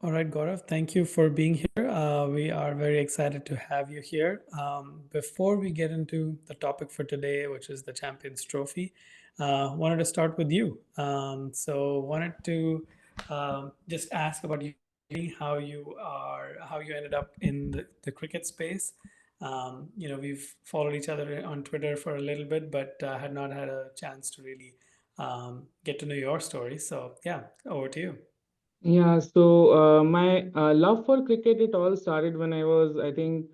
All right, Gaurav, thank you for being here. We are very excited to have you here. Before we get into the topic for today, which is the Champions Trophy, wanted to start with you. Wanted to just ask about your journey, how you ended up in the cricket space. We've followed each other on Twitter for a little bit, but had not had a chance to really get to know your story. So, yeah, over to you. Yeah, so my love for cricket, it all started when I was, I think,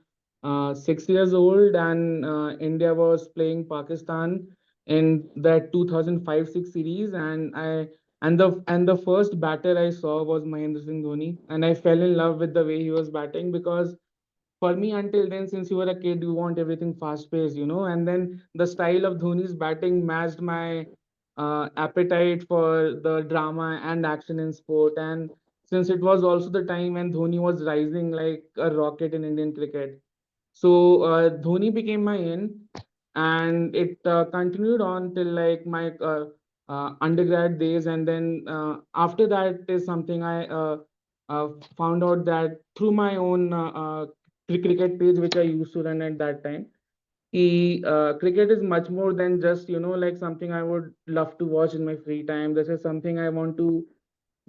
6 years old, and India was playing Pakistan in that 2005-6 series, and the first batter I saw was Mahendra Singh Dhoni, and I fell in love with the way he was batting because for me until then, since you were a kid, you want everything fast paced, and then the style of Dhoni's batting matched my appetite for the drama and action in sport. And since it was also the time when Dhoni was rising like a rocket in Indian cricket, so Dhoni became my in, and it continued on till like my undergrad days, and then after that is something I uh, found out that through my own cricket page which I used to run at that time. Cricket is much more than just like something I would love to watch in my free time. This is something I want to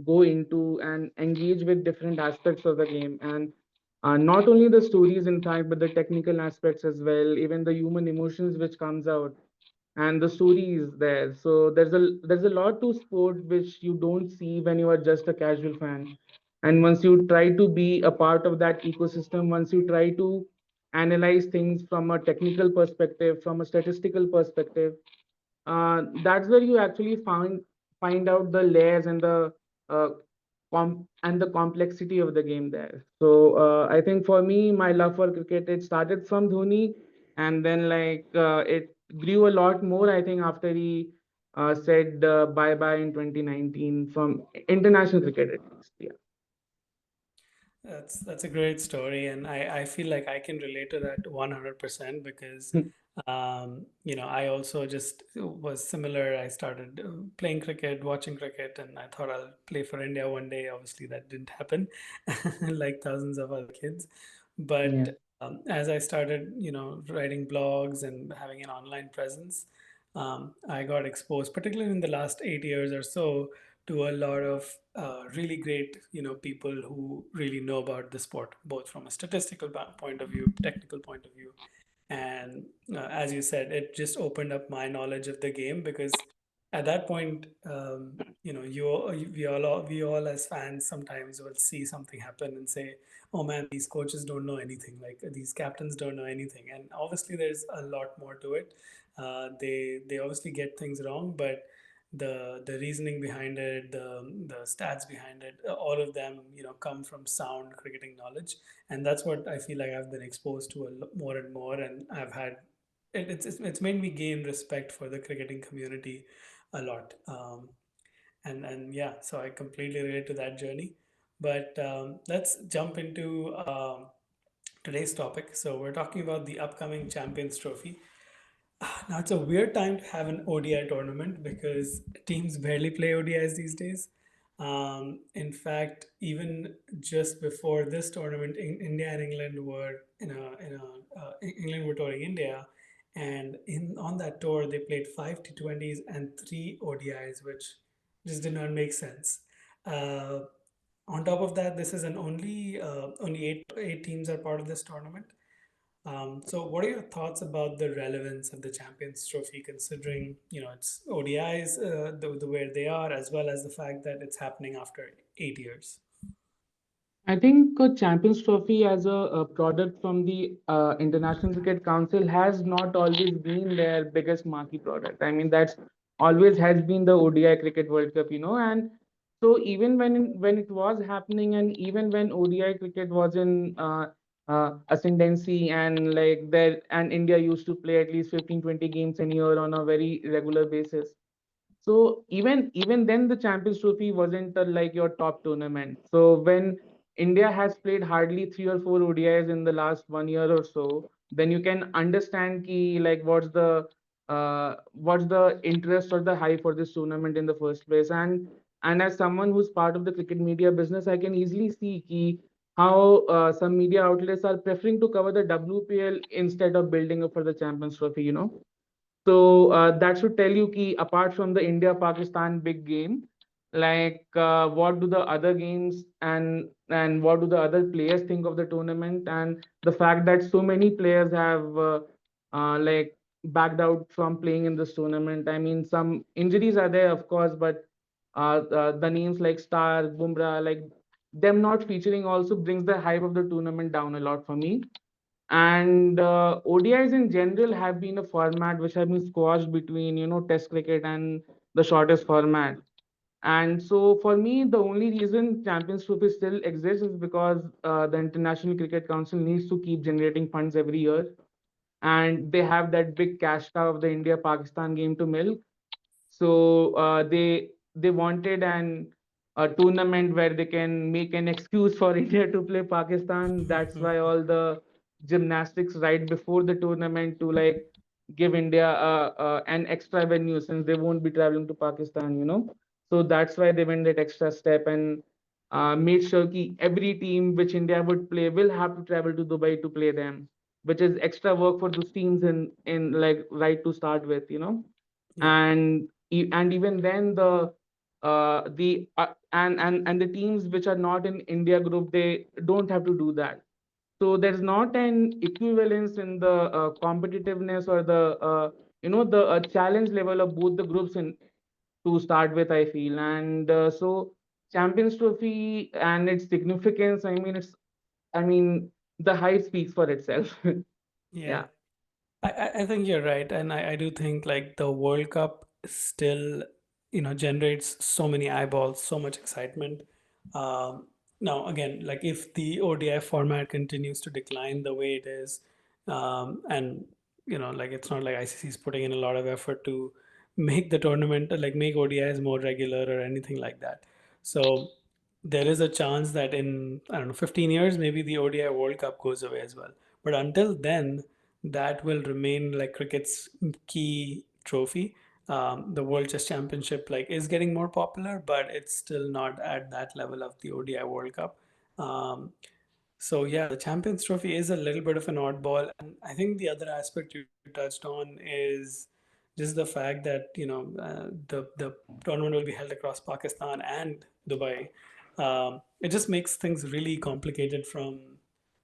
go into and engage with different aspects of the game, and not only the stories in fact but the technical aspects as well, even the human emotions which comes out, and the story is there. So there's a lot to sport which you don't see when you are just a casual fan. And once you try to be a part of that ecosystem, once you try to analyze things from a technical perspective, from a statistical perspective, that's where you actually find out the layers and the uh, and the complexity of the game there. So I think for me, my love for cricket, it started from Dhoni, and then like it grew a lot more. I think after he said bye bye in 2019 from international cricket at least. Yeah. That's a great story, and I feel like I can relate to that 100% because I also just was similar. I started playing cricket, watching cricket, and I thought I'll play for India one day. Obviously, that didn't happen, like thousands of other kids. Yeah. But as I started, writing blogs and having an online presence, I got exposed, particularly in the last 8 years or so, to a lot of really great people who really know about the sport, both from a statistical point of view, technical point of view. And as you said, it just opened up my knowledge of the game because at that point, we all as fans sometimes will see something happen and say, oh man, these coaches don't know anything, like these captains don't know anything. And obviously there's a lot more to it. They obviously get things wrong, but the reasoning behind it, the stats behind it, all of them come from sound cricketing knowledge. And that's what I feel like I've been exposed to more and more, and I've had it's made me gain respect for the cricketing community a lot. And yeah, so I completely relate to that journey. But let's jump into today's topic. So we're talking about the upcoming Champions Trophy. Now it's a weird time to have an ODI tournament because teams barely play ODIs these days. In fact, even just before this tournament, India and England were England were touring India, and in on that tour they played five T20s and three ODIs, which just did not make sense. Uh, on top of that, this is an only eight teams are part of this tournament. So, what are your thoughts about the relevance of the Champions Trophy, considering it's ODIs, the where they are, as well as the fact that it's happening after 8 years? I think Champions Trophy as a product from the International Cricket Council has not always been their biggest marquee product. I mean, that's always has been the ODI Cricket World Cup, and so even when it was happening, and even when ODI cricket was in ascendancy, and like there, and India used to play at least 15-20 games a year on a very regular basis. So even then, the Champions Trophy wasn't like your top tournament. So when India has played hardly 3 or 4 ODIs in the last 1 year or so, then you can understand ki like what's the interest or the hype for this tournament in the first place. And And as someone who's part of the cricket media business, I can easily see how some media outlets are preferring to cover the WPL instead of building up for the Champions Trophy. So that should tell you ki apart from the India Pakistan big game, like what do the other games and what do the other players think of the tournament, and the fact that so many players have like backed out from playing in this tournament. I mean, some injuries are there, of course, but the names like Star, Bumrah, like them not featuring also brings the hype of the tournament down a lot for me. And ODIs in general have been a format which have been squashed between, Test cricket and the shortest format. And so for me, the only reason Champions Trophy still exists is because the International Cricket Council needs to keep generating funds every year. And they have that big cash cow of the India Pakistan game to milk. So they wanted an a tournament where they can make an excuse for India to play Pakistan. That's why all the gymnastics right before the tournament to like give India an extra venue since they won't be traveling to Pakistan. So that's why they went that extra step and made sure that every team which India would play will have to travel to Dubai to play them, which is extra work for those teams in like right to start with. Yeah. And even then and the teams which are not in India group, they don't have to do that. So there's not an equivalence in the competitiveness or the challenge level of both the groups in to start with, I feel. And so Champions Trophy and its significance, I mean the height speaks for itself. Yeah. Yeah. I think you're right, and I do think like the World Cup still, generates so many eyeballs, so much excitement. Now, again, like if the ODI format continues to decline the way it is, and like it's not like ICC is putting in a lot of effort to make the tournament, like make ODIs more regular or anything like that. So there is a chance that in, I don't know, 15 years, maybe the ODI World Cup goes away as well. But until then, that will remain like cricket's key trophy. The World Chess Championship like is getting more popular, but it's still not at that level of the ODI World Cup. Um, so yeah, the Champions Trophy is a little bit of an oddball, and I think the other aspect you touched on is just the fact that the tournament will be held across Pakistan and Dubai. It just makes things really complicated from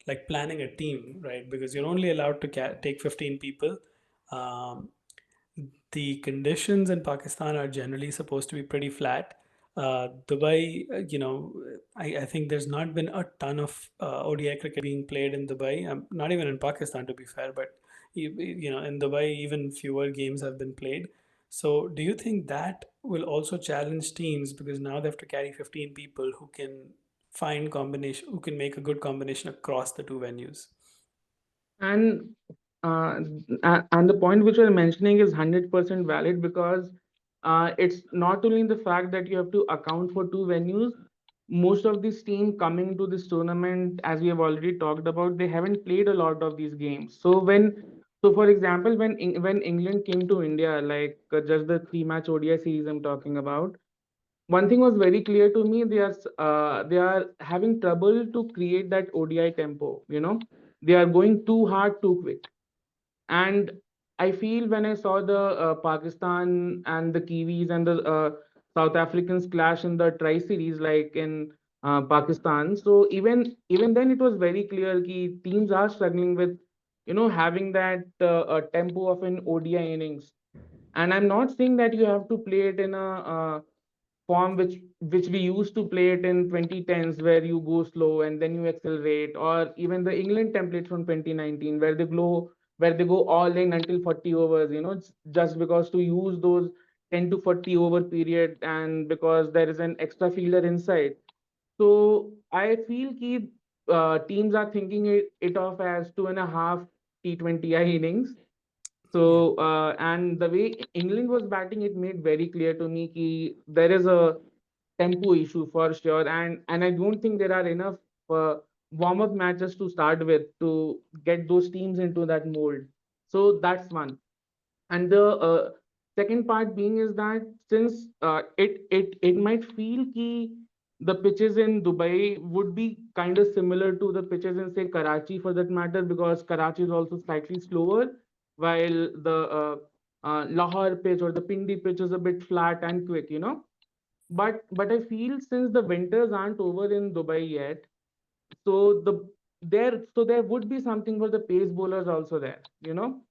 like planning a team, right? Because you're only allowed to take 15 people. Um, the conditions in Pakistan are generally supposed to be pretty flat. Dubai, I think there's not been a ton of ODI cricket being played in Dubai. Not even in Pakistan, to be fair, but in Dubai, even fewer games have been played. So, do you think that will also challenge teams because now they have to carry 15 people who can who can make a good combination across the two venues? And uh, and the point which you're mentioning is 100% valid because it's not only the fact that you have to account for two venues. Most of this team coming to this tournament, as we have already talked about, they haven't played a lot of these games. So for example, when England came to India, like just the three-match ODI series I'm talking about, one thing was very clear to me. They are having trouble to create that ODI tempo. They are going too hard, too quick. And I feel when I saw the Pakistan and the Kiwis and the South Africans clash in the Tri Series, like in Pakistan. So even then, it was very clear that teams are struggling with having that tempo of an ODI innings. And I'm not saying that you have to play it in a form which we used to play it in 2010s, where you go slow and then you accelerate, or even the England template from 2019 where they go all in until 40 overs, just because to use those 10 to 40 over period, and because there is an extra fielder inside. So I feel ki teams are thinking it off as 2.5 T20I innings. Yeah. So, and the way England was batting, it made very clear to me that there is a tempo issue for sure, and I don't think there are enough warm-up matches to start with to get those teams into that mold. So that's one. And the second part being is that since it might feel ki the pitches in Dubai would be kind of similar to the pitches in say Karachi for that matter, because Karachi is also slightly slower, while the Lahore pitch or the Pindi pitch is a bit flat and quick, you know. But I feel since the winters aren't over in Dubai yet, so there would be something for the pace bowlers also there, you know.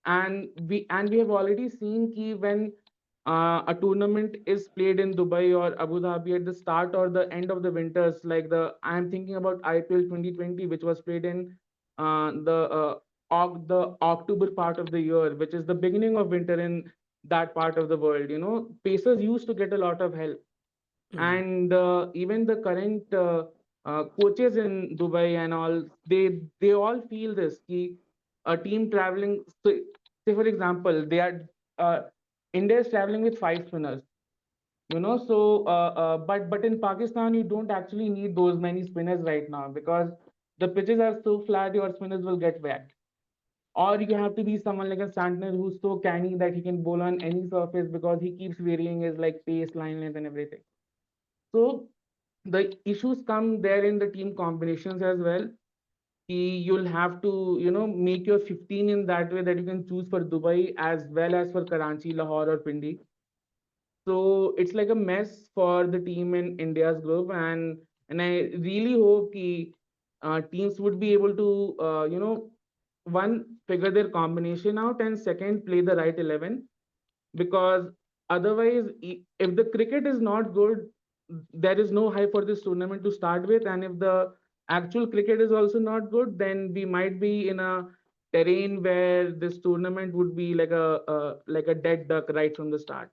And we have already seen ki when a tournament is played in Dubai or Abu Dhabi at the start or the end of the winters, like the I'm thinking about IPL 2020, which was played in the October part of the year, which is the beginning of winter in that part of the world. You know, pacers used to get a lot of help, Mm. and even the current coaches in Dubai and all, they all feel this. Ki a team traveling, so, say for example, they are uh, India is traveling with five spinners, you know. So, but in Pakistan, you don't actually need those many spinners right now because the pitches are so flat, your spinners will get whacked. Or you have to be someone like a Santner who's so canny that he can bowl on any surface because he keeps varying his like pace, line length, and everything. So the issues come there in the team combinations as well. You'll have to, you know, make your 15 in that way that you can choose for Dubai as well as for Karachi, Lahore, or Pindi. So it's like a mess for the team in India's group, and I really hope teams would be able to, one, figure their combination out, and second, play the right 11, because otherwise, if the cricket is not good, there is no hype for this tournament to start with, and if the actual cricket is also not good, then we might be in a terrain where this tournament would be like a dead duck right from the start.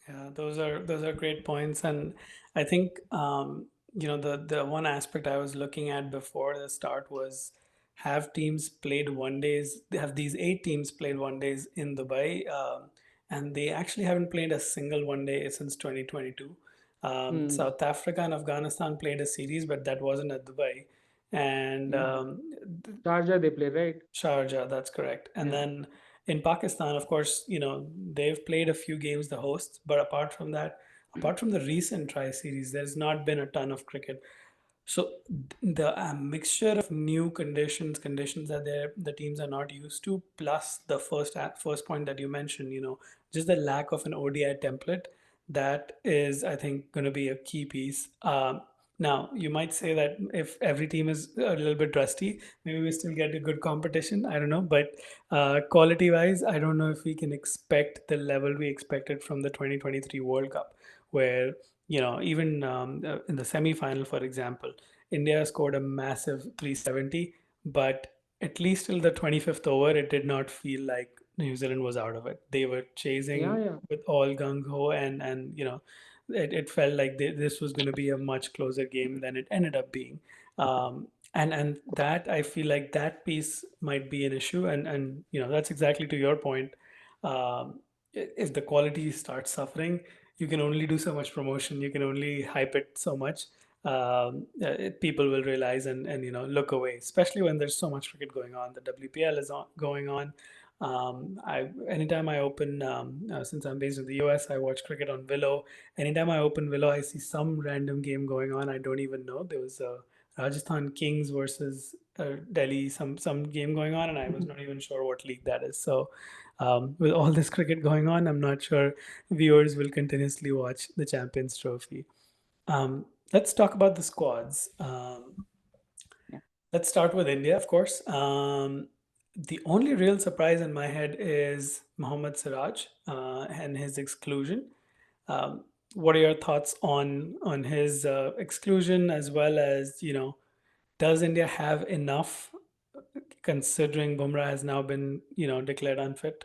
Yeah, those are great points, and I think the one aspect I was looking at before the start was, have teams played one days? Have these 8 teams played one days in Dubai? And they actually haven't played a single one day since 2022. Hmm. South Africa and Afghanistan played a series, but that wasn't at Dubai, and Yeah. Sharjah they play, right? Sharjah, that's correct. And Yeah. then in Pakistan, of course, they've played a few games, the hosts, but apart from that, apart from the recent tri series, there's not been a ton of cricket. So the mixture of new conditions that the teams are not used to, plus the first point that you mentioned, just the lack of an ODI template, that is, I think, going to be a key piece. Now, you might say that if every team is a little bit rusty, maybe we still get a good competition. I don't know, but quality-wise, I don't know if we can expect the level we expected from the 2023 World Cup, where even in the semi-final, for example, India scored a massive 370, but at least till the 25th over, it did not feel like New Zealand was out of it. They were Yeah, chasing yeah. with all gung ho, and it felt like this was going to be a much closer game than it ended up being. And that, I feel like that piece might be an issue, and that's exactly to your point. If the quality starts suffering, you can only do so much promotion, you can only hype it so much. People will realize and look away, especially when there's so much cricket going on. The WPL is going on. I Anytime I open, since I'm based in the US, I watch cricket on Willow. Anytime I open Willow, I see some random game going on. I don't even know. There was a Rajasthan Kings versus Delhi, some game going on, and I was not even sure what league that is. So, with all this cricket going on, I'm not sure viewers will continuously watch the Champions Trophy. Let's talk about the squads. Yeah. Let's start with India, of course. The only real surprise in my head is Mohammad Siraj and his exclusion. Um, what are your thoughts on his exclusion, as well as does India have enough, considering Bumrah has now been declared unfit?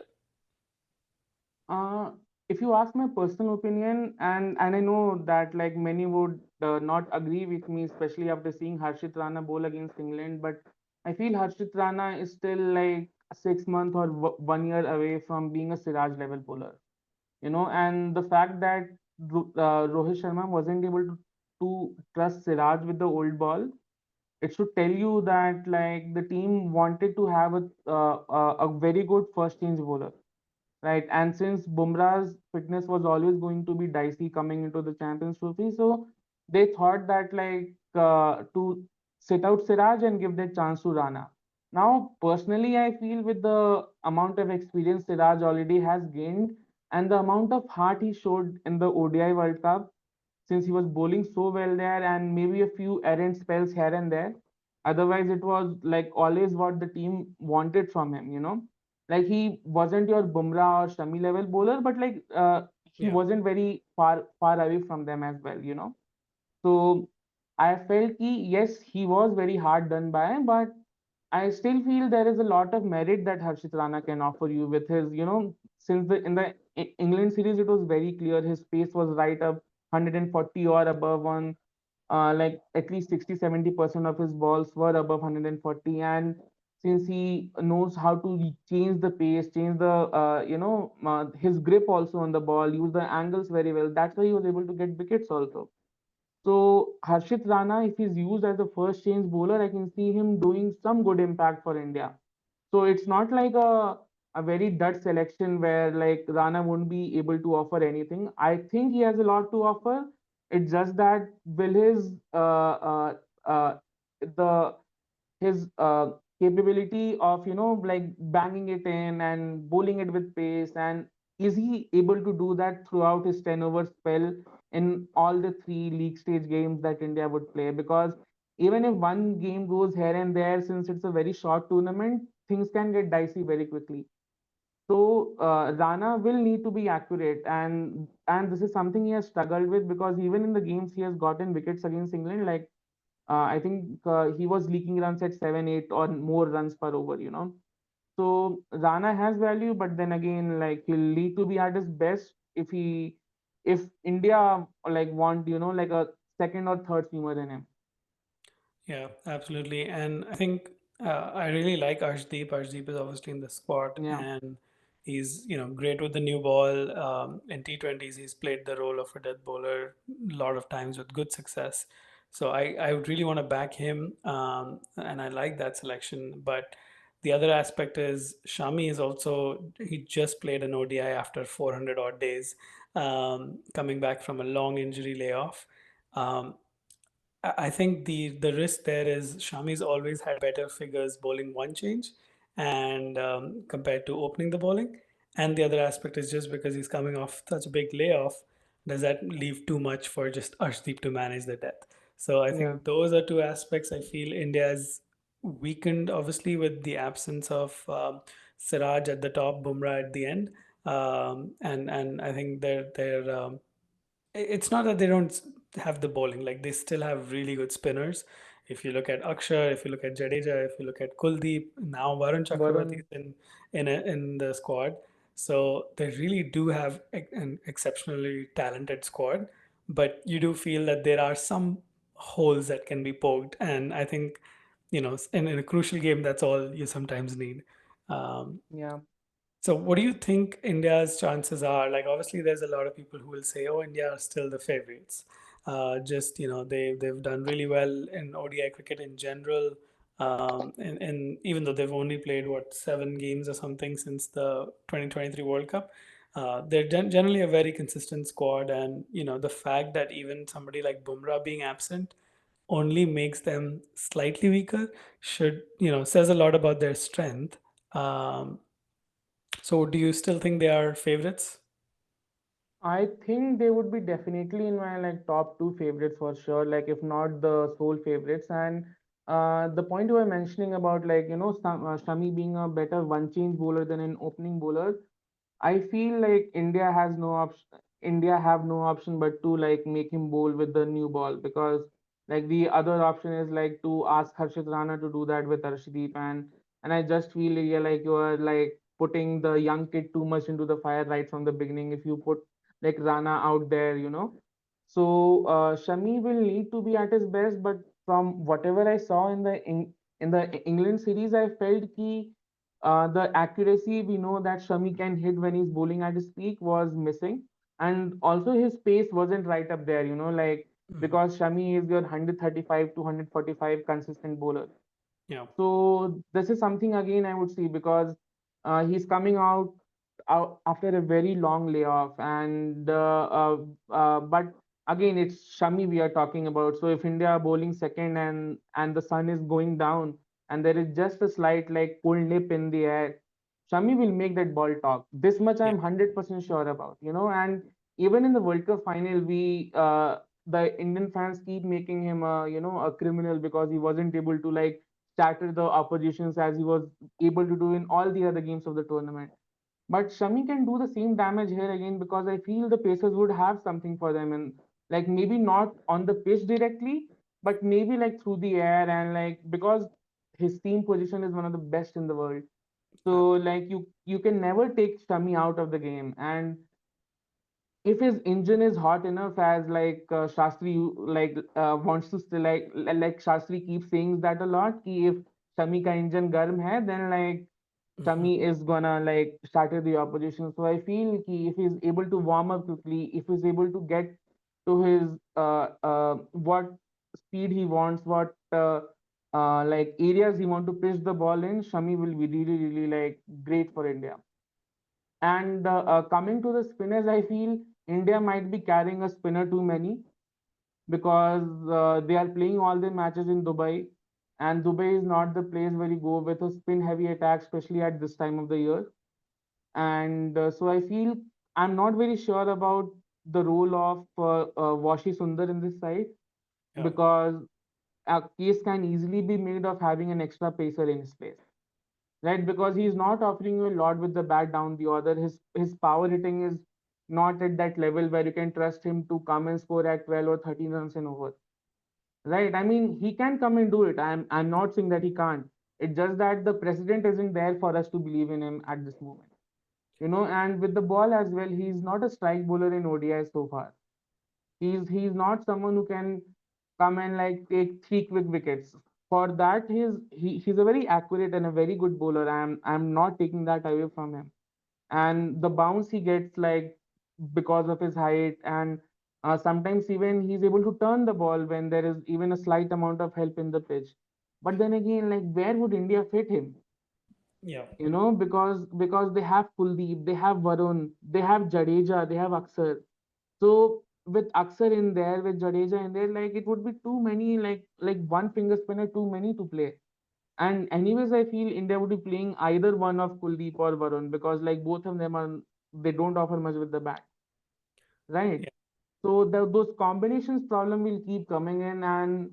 Uh, if you ask my personal opinion, and I know that like many would not agree with me, especially after seeing Harshit Rana bowl against England, but I feel Harshit Rana is still like 6 months or 1 year away from being a Siraj level bowler. You know, and the fact that Rohit Sharma wasn't able to trust Siraj with the old ball, it should tell you that like the team wanted to have a very good first change bowler, right? And since Bumrah's fitness was always going to be dicey coming into the Champions Trophy, so they thought that like to sit out Siraj and give the chance to Rana. Now, personally, I feel with the amount of experience Siraj already has gained and the amount of heart he showed in the ODI World Cup, since he was bowling so well there and maybe a few errant spells here and there. Otherwise, it was like always what the team wanted from him, you know. Like he wasn't your Bumrah or Shami level bowler, but like he Yeah, wasn't very far away from them as well, you know. So I felt yes, he was very hard done by, but I still feel there is a lot of merit that Harshit Rana can offer you with his, you know, since the in the England series it was very clear his pace was right up 140 or above on like at least 60-70% of his balls were above 140, and since he knows how to change the pace, change the his grip also on the ball, use the angles very well, that's why he was able to get wickets also. So Harshit Rana, if he's used as a first change bowler, I can see him doing some good impact for India. So it's not like a very dud selection where like Rana won't be able to offer anything. I think he has a lot to offer. It's just that will his uh, the his capability of like banging it in and bowling it with pace, and is he able to do that throughout his 10 over spell in all the three league stage games that India would play? Because even if one game goes here and there, since it's a very short tournament, things can get dicey very quickly. So Rana will need to be accurate, and this is something he has struggled with, because even in the games he has gotten wickets against England, like I think he was leaking runs at 7, 8 or more runs per over, you know. So Rana has value, but then again, like he'll need to be at his best if India like want, like a second or third seamer in him. yeah, absolutely. And I think I really like Arshdeep. Arshdeep is obviously in the squad, Yeah, and he's great with the new ball. In T20s, he's played the role of a death bowler a lot of times with good success. So I would really want to back him, and I like that selection. But the other aspect is Shami is also he just played an ODI after 400 odd days, coming back from a long injury layoff. Um, I think the risk there is Shami's always had better figures bowling one change and compared to opening the bowling. And the other aspect is just because he's coming off such a big layoff, does that leave too much for just Arshdeep to manage the depth? So I yeah, think those are two aspects I feel India has weakened, obviously, with the absence of Siraj at the top, Bumrah at the end. And I think they're it's not that they don't have the bowling, like they still have really good spinners. If you look at Akshar, if you look at Jadeja, if you look at Kuldeep, now Varun Chakravarti Varun. is in the squad. So they really do have an exceptionally talented squad, but you do feel that there are some holes that can be poked, and I think in a crucial game that's all you sometimes need. um, Yeah, so, what do you think India's chances are? Like, obviously, there's a lot of people who will say, "Oh, India are still the favorites." Just they've done really well in ODI cricket in general, and even though they've only played what 7 games or something since the 2023 World Cup, they're generally a very consistent squad. And the fact that even somebody like Bumrah being absent only makes them slightly weaker should says a lot about their strength. Um, so, do you still think they are favorites? I think they would be definitely in my like top two favorites for sure, like if not the sole favorites. And the point you were mentioning about like Shami being a better one change bowler than an opening bowler, I feel like India has no option. India have no option but to like make him bowl with the new ball, because like the other option is like to ask Harshit Rana to do that with Arshdeep, and I just feel yeah, like you are like putting the young kid too much into the fire right from the beginning if you put like Rana out there, you know. So Shami will need to be at his best, but from whatever I saw in the England series, I felt ki the accuracy we know that Shami can hit when he's bowling at his peak was missing, and also his pace wasn't right up there. You know, like Mhm. because Shami is your 135 to 145 consistent bowler. Yeah. So this is something again I would see, because he's coming out. after a very long layoff. And but again, it's Shami we are talking about. So if India are bowling second and the sun is going down and there is just a slight like pull nip in the air, Shami will make that ball talk. This much Yeah. I'm 100% sure about, you know. And even in the World Cup final, the Indian fans keep making him a, you know, a criminal because he wasn't able to like shatter the oppositions as he was able to do in all the other games of the tournament. But Shami can do the same damage here again because I feel the Pacers would have something for them, and like maybe not on the pitch directly, but maybe like through the air, and like because his team position is one of the best in the world. Uh, So like you can never take Shami out of the game. And if his engine is hot enough, as like Shastri wants to still like Shastri keeps saying that a lot, कि if Shami ka engine garm hai, then like mhm. Shami is gonna like shatter the opposition. So I feel कि if he's able to warm up quickly, if he's able to get to his what speed he wants, what like areas he want to pitch the ball in, Shami will be really really like great for India. And coming to the spinners, I feel India might be carrying a spinner too many because they are playing all their matches in Dubai, and Dubai is not the place where you go with a spin heavy attack, especially at this time of the year. And so I feel I'm not very sure about the role of Washi Sundar in this side Yeah. because a case can easily be made of having an extra pacer in his place, right? Because he's not offering you a lot with the bat down the order. His power hitting is not at that level where you can trust him to come and score at 12 or 13 runs an over, right? I mean, he can come and do it. I'm not saying that he can't. It's just that the precedent isn't there for us to believe in him at this moment, you know. And with the ball as well, he's not a strike bowler in ODI so far. He's not someone who can come and like take three quick wickets. For that, he's a very accurate and a very good bowler. I'm not taking that away from him. And the bounce he gets, like because of his height, and sometimes even he's able to turn the ball when there is even a slight amount of help in the pitch. But then again, like where would India fit him? Yeah. You know, because they have Kuldeep, they have Varun, they have Jadeja, they have Akshar. So with Akshar in there, with Jadeja in there, like it would be too many, like one finger spinner too many to play. And anyways, I feel India would be playing either one of Kuldeep or Varun because like both of them are they don't offer much with the bat, right? Yeah. So those combinations problem will keep coming in, and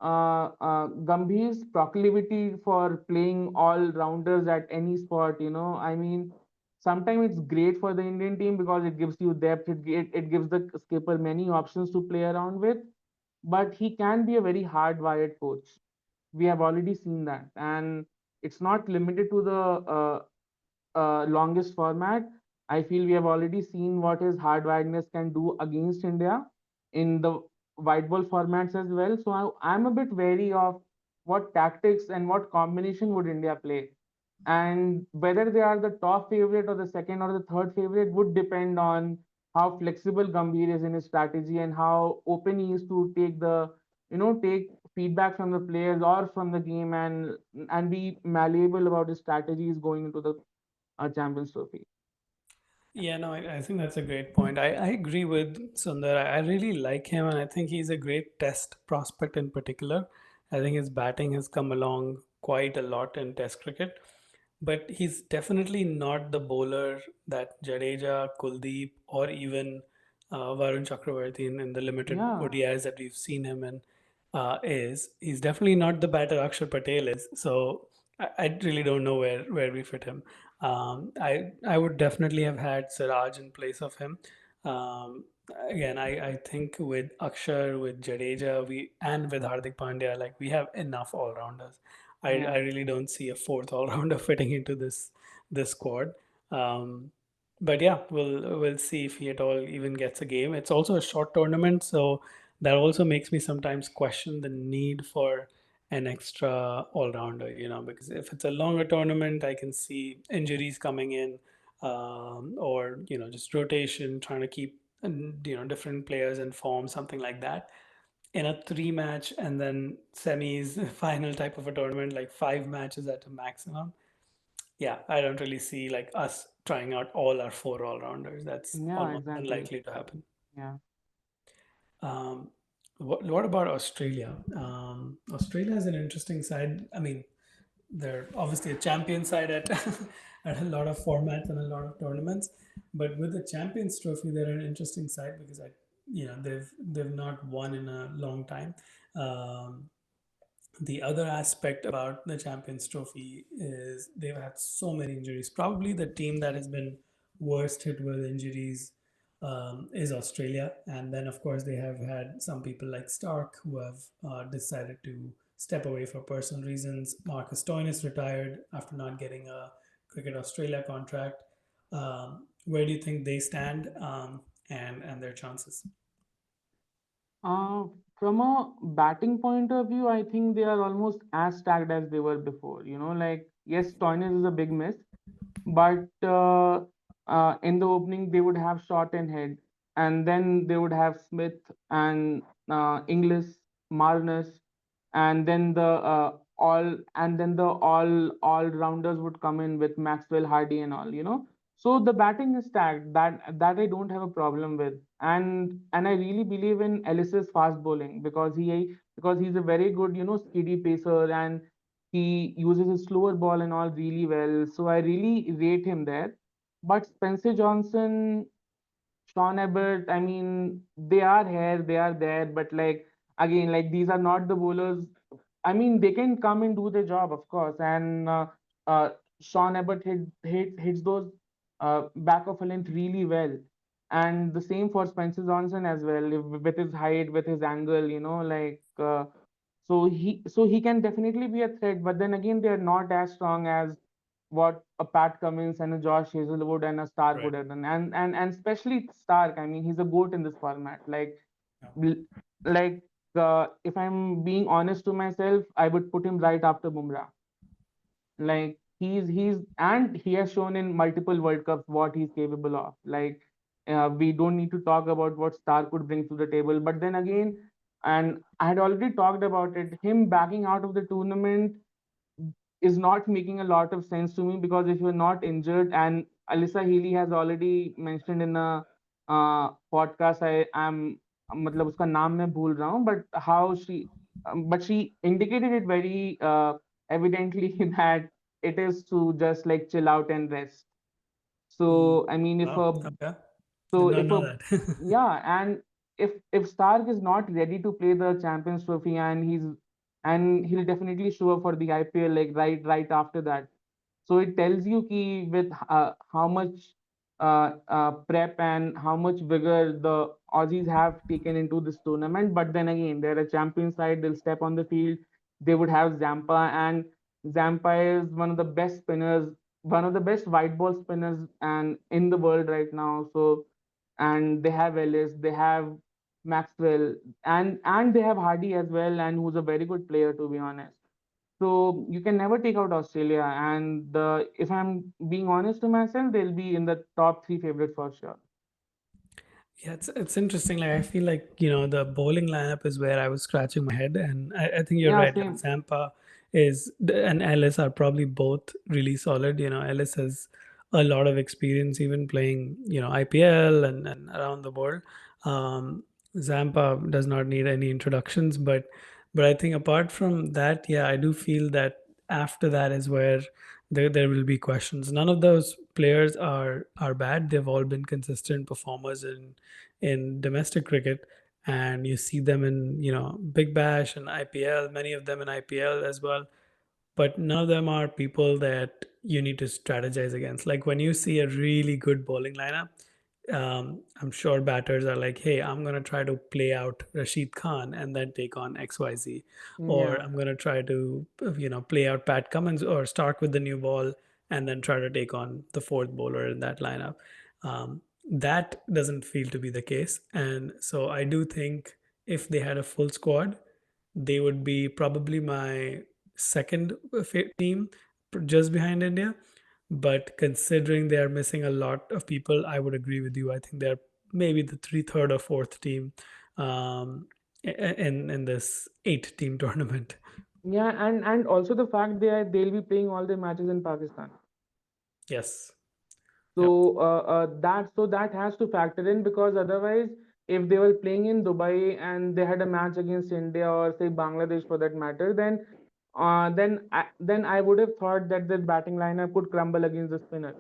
Gambhir's proclivity for playing all rounders at any spot, you know, I mean, sometimes it's great for the Indian team because it gives you depth, it gives the skipper many options to play around with, but he can be a very hard-wired coach. We have already seen that, and it's not limited to the longest format. I feel we have already seen what his hardwiredness can do against India in the white ball formats as well. So I'm a bit wary of what tactics and what combination would India play. And whether they are the top favorite or the second or the third favorite would depend on how flexible Gambhir is in his strategy and how open he is to take the, you know, take feedback from the players or from the game, and be malleable about his strategies going into the Champions Trophy. Yeah, no, I think that's a great point. I agree with Sundar. I really like him, and I think he's a great test prospect in particular. I think his batting has come along quite a lot in Test cricket, but he's definitely not the bowler that Jadeja, Kuldeep, or even Varun Chakravarti in the limited Yeah, ODIs that we've seen him in is. He's definitely not the batter Akshar Patel is. So I really don't know where we fit him. I would definitely have had Siraj in place of him. Um, Again, I think with Akshar, with Jadeja, we and with Hardik Pandya, like we have enough all rounders. I yeah, really don't see a fourth all rounder fitting into this squad. Um, but yeah, we'll see if he at all even gets a game. It's also a short tournament, so that also makes me sometimes question the need for an extra all rounder. Because if it's a longer tournament, I can see injuries coming in, or just rotation, trying to keep different players in form, something like that. In a three match and then semis final type of a tournament, like five matches at a maximum, yeah, I don't really see like us trying out all our four all rounders. That's Yeah, almost exactly. unlikely to happen. Yeah. Um, what about Australia? Australia is an interesting side. I mean, they're obviously a champion side at at a lot of formats and a lot of tournaments, but with the Champions Trophy, they're an interesting side because they've not won in a long time. Um, the other aspect about the Champions Trophy is they've had so many injuries. Probably the team that has been worst hit with injuries is Australia. And then, of course, they have had some people like Stark who have decided to step away for personal reasons. Marcus Stoinis retired after not getting a Cricket Australia contract. Where do you think they stand and their chances? Uh, from a batting point of view, I think they are almost as stacked as they were before. Like, yes, Stoinis is a big miss, but in the opening they would have Short and Head, and then they would have Smith and Inglis, Marnus, and then the all rounders would come in with Maxwell, Hardy, and all. So the batting is stacked. That I don't have a problem with, and I really believe in Ellis's fast bowling because he's a very good speedy pacer, and he uses his slower ball and all really well. So I really rate him there. But Spencer Johnson, Sean Abbott, I mean, they are here, they are there, but like again, like these are not the bowlers. I mean, they can come and do the job, of course. And uh, Sean Abbott hits those back of a length really well. And the same for Spencer Johnson as well, with his height, with his angle, so he can definitely be a threat. But then again, they are not as strong as what a Pat Cummins and a Josh Hazelwood and a Stark Right. would have done, and especially Stark. I mean, he's a goat in this format. Yeah. L- like, if I'm being honest to myself, I would put him right after Bumrah. Like he's and he has shown in multiple World Cups what he's capable of. Like we don't need to talk about what Stark could bring to the table, but then again, and I had already talked about it. Him backing out of the tournament is not making a lot of sense to me because if you're not injured, and Alyssa Healy has already mentioned in a podcast, I am मतलब उसका नाम मैं भूल रहा हूँ, but she indicated it very evidently that it is to just like chill out and rest. Mm. So I mean, if Wow. a Okay. Did so not if know a that. yeah, and if Stark is not ready to play the Champions Trophy, and he'll definitely show up for the IPL like right after that. So it tells you ki with how much prep and how much vigor the Aussies have taken into this tournament. But then again, they're a champion side. They'll step on the field. They would have Zampa, and Zampa is one of the best spinners, one of the best white ball spinners, and in the world right now. So, and they have Ellis, they have Maxwell, and they have Hardy as well, and who's a very good player to be honest. So you can never take out Australia. And if I'm being honest to myself, they'll be in the top three favorites for sure. Yeah, it's interesting. Like I feel like the bowling lineup is where I was scratching my head, and I think you're Yeah, right. Like same. Zampa and Ellis are probably both really solid. Ellis has a lot of experience, even playing IPL and around the world. Um, Zampa does not need any introductions, but I think apart from that, yeah, I do feel that after that is where there will be questions. None of those players are bad. They've all been consistent performers in domestic cricket, and you see them in Big Bash and IPL, many of them in IPL as well, but none of them are people that you need to strategize against. Like when you see a really good bowling lineup, I'm sure batters are like, hey, I'm going to try to play out Rashid Khan and then take on XYZ. Or Yeah. I'm going to try to, play out Pat Cummins or start with the new ball and then try to take on the fourth bowler in that lineup. That doesn't feel to be the case. And so I do think if they had a full squad, they would be probably my second team just behind India. But considering they are missing a lot of people, I would agree with you. I think they're maybe the third or fourth team um, in this 8-team tournament. Yeah, and also the fact they'll be playing all their matches in Pakistan. Yes. Yep. That has to factor in, because otherwise, if they were playing in Dubai and they had a match against India or say Bangladesh for that matter, then I would have thought that the batting lineup could crumble against the spinner.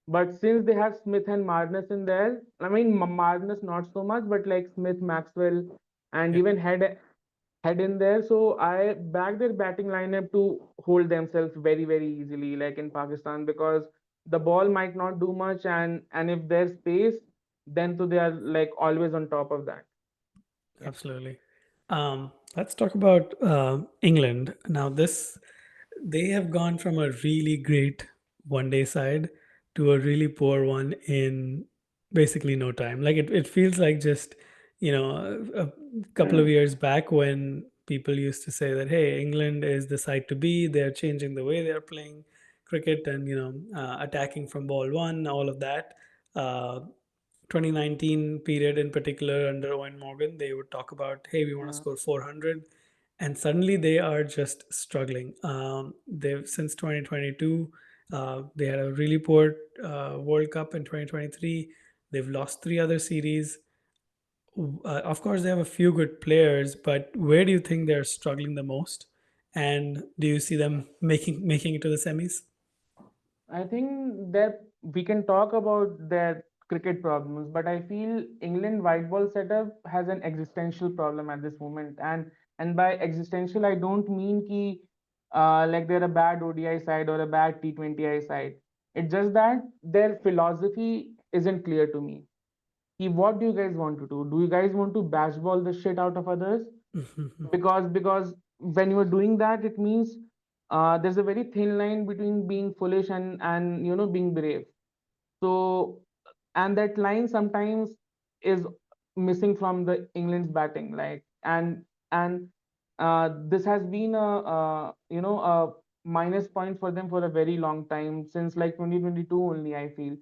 But since they have Smith and Marnus in there, I mean Marnus not so much, but like Smith, Maxwell, and Yep. even head in there. So I back their batting lineup to hold themselves very, very easily, like in Pakistan, because the ball might not do much, and if there's space, then so they are like always on top of that. Yeah. Absolutely. Let's talk about England. Now, they have gone from a really great one day side to a really poor one in basically no time. Like it feels like just, a couple of years back when people used to say that, hey, England is the side to be. They're changing the way they're playing cricket and, attacking from ball one, all of that. Uh, 2019 period in particular under Owen Morgan, they would talk about, hey, we want to Uh, score 400, and suddenly they are just struggling. They've since 2022, they had a really poor World Cup in 2023. They've lost three other series. Of course, they have a few good players, but where do you think they're struggling the most? And do you see them making it to the semis? I think that we can talk about their cricket problems, but I feel England white ball setup has an existential problem at this moment. And by existential, I don't mean ki like they're a bad ODI side or a bad T20I side. It's just that their philosophy isn't clear to me. Ki what do you guys want to do? Do you guys want to bash ball the shit out of others? Because when you're doing that, it means there's a very thin line between being foolish and being brave. So, and that line sometimes is missing from the England's batting, like, and this has been a minus point for them for a very long time, since like 2022 only, I feel.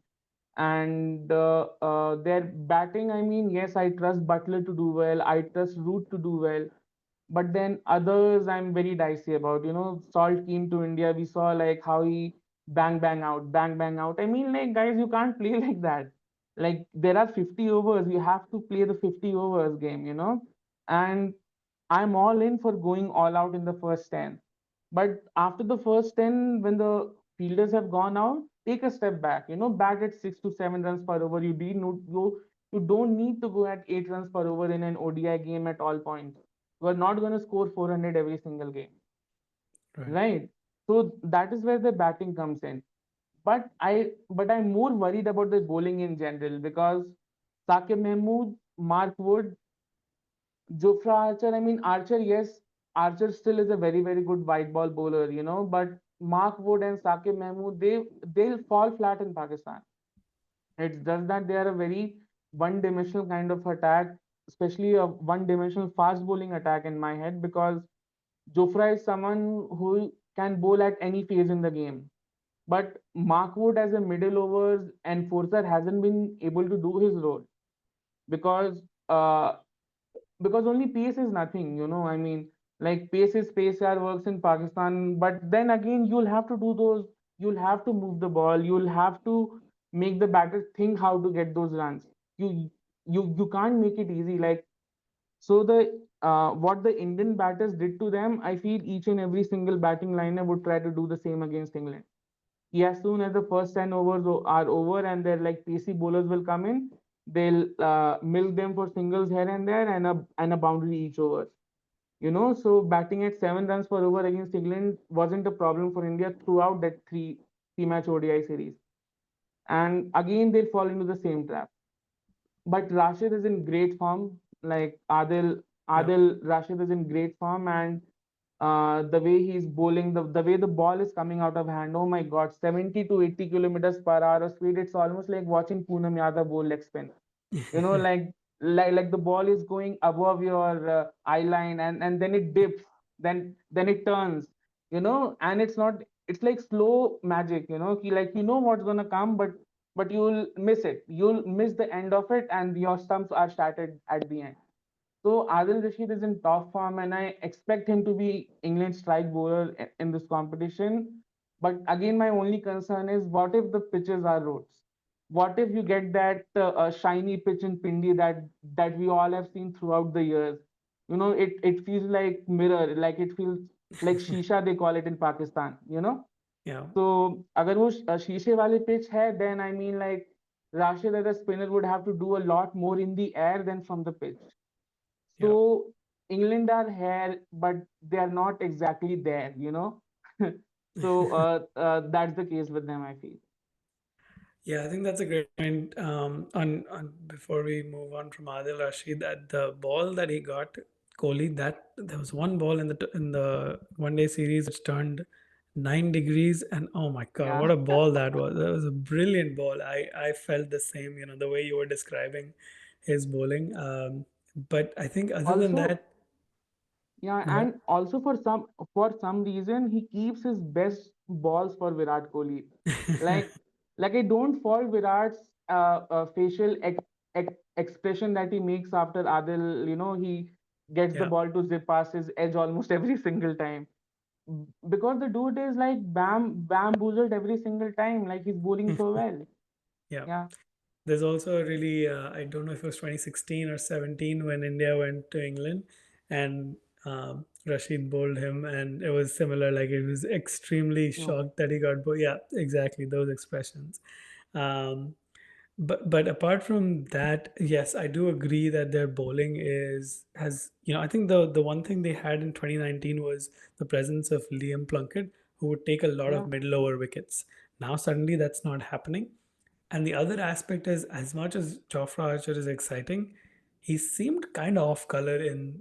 And their batting, I mean, yes, I trust Butler to do well, I trust Root to do well, but then others I'm very dicey about. Salt came to India, we saw like how he bang bang out. I mean, like, guys, you can't play like that. Like, there are 50 overs, you have to play the 50 overs game. And I'm all in for going all out in the first 10. But after the first 10, when the fielders have gone out, take a step back. Bat at 6 to 7 runs per over. You don't need to go at 8 runs per over in an ODI game at all points. You are not going to score 400 every single game, Right. right? So that is where the batting comes in. But I'm more worried about the bowling in general, because Sakib Mahmood, Mark Wood, Jofra Archer. I mean, Archer, yes, Archer still is a very, very good white ball bowler. But Mark Wood and Sakib Mahmood, they'll fall flat in Pakistan. It's just that they are a very one-dimensional kind of attack, especially a one-dimensional fast bowling attack in my head, because Jofra is someone who can bowl at any phase in the game. But Mark Wood as a middle overs enforcer hasn't been able to do his role, because uh, because only pace is nothing. I mean, like, pace is pace, yeah, works in Pakistan, but then again, you'll have to move the ball, you'll have to make the batter think how to get those runs. You you you can't make it easy, like. So the what the Indian batters did to them, I feel each and every single batting liner would try to do the same against England. Yeah, as soon as the first 10 overs are over and their like pacey bowlers will come in, they'll milk them for singles here and there, and a boundary each over. So batting at 7 runs per over against England wasn't a problem for India throughout that three match ODI series. And again, they'll fall into the same trap. But Rashid is in great form. Like, Yep. Adil Rashid is in great form, and the way he's bowling, the way the ball is coming out of hand. Oh my God, 70 to 80 kilometers per hour of speed. It's almost like watching Poonam Yadav bowl leg spin. Like the ball is going above your eye line, and then it dips, then it turns. And it's like slow magic. Like, what's gonna come, but you'll miss it. You'll miss the end of it, and your stumps are shattered at the end. So Adil Rashid is in top form, and I expect him to be England's strike bowler in this competition. But again, my only concern is, what if the pitches are roads? what if you get that shiny pitch in Pindi that we all have seen throughout the years? It feels like mirror, like it feels like shisha, they call it in Pakistan. Yeah, So अगर वो शीशे वाले pitch है, then I mean like Rashid as a spinner would have to do a lot more in the air than from the pitch. yeah. So England are here, but they are not exactly there. So that's the case with them, I feel. Yeah, I think that's a great point. On before we move on from Adil Rashid, that the ball that he got, Kohli, that there was one ball in the one day series which turned 9 degrees, and oh my god, Yeah. what a ball that was! That was a brilliant ball. I felt the same, the way you were describing his bowling. But I think other than Also, that, yeah, go and also for some reason he keeps his best balls for Virat Kohli. ahead. Like I don't fault Virat's facial expression that he makes after Adil. He gets the Yeah, ball to zip past his edge almost every single time, because the dude is like bamboozled every single time. Like he's bowling so well. yeah. Yeah, There's also a really, I don't know if it was 2016 or 17 when India went to England and Rashid bowled him, and it was similar. Like it was extremely no, shocked that he got bowled. Yeah, exactly those expressions. Um, but apart from that, yes, I do agree that their bowling is has I think the one thing they had in 2019 was the presence of Liam Plunkett, who would take a lot of yeah, middle over wickets. Now suddenly that's not happening. And the other aspect is, as much as Jofra Archer is exciting, he seemed kind of off color in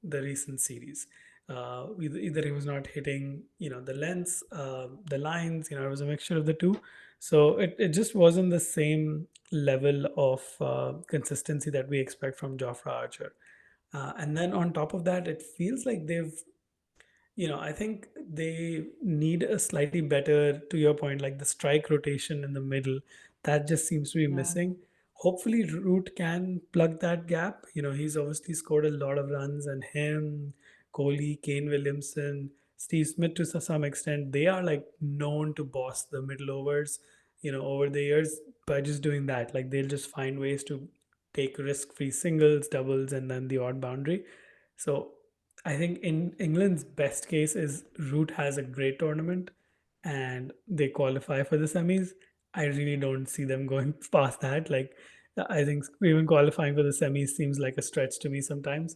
the recent series. Either he was not hitting the lengths, the lines. It was a mixture of the two. So it just wasn't the same level of consistency that we expect from Jofra Archer. And then on top of that, it feels like I think they need a slightly better, to your point, like the strike rotation in the middle. That just seems to be yeah. missing. Hopefully, Root can plug that gap. He's obviously scored a lot of runs, and him, Kohli, Kane Williamson, Steve Smith to some extent, they are like known to boss the middle overs, over the years by just doing that. Like they'll just find ways to take risk free singles, doubles, and then the odd boundary. So I think in England's best case is Root has a great tournament and they qualify for the semis. I really don't see them going past that. Like, I think even qualifying for the semis seems like a stretch to me sometimes,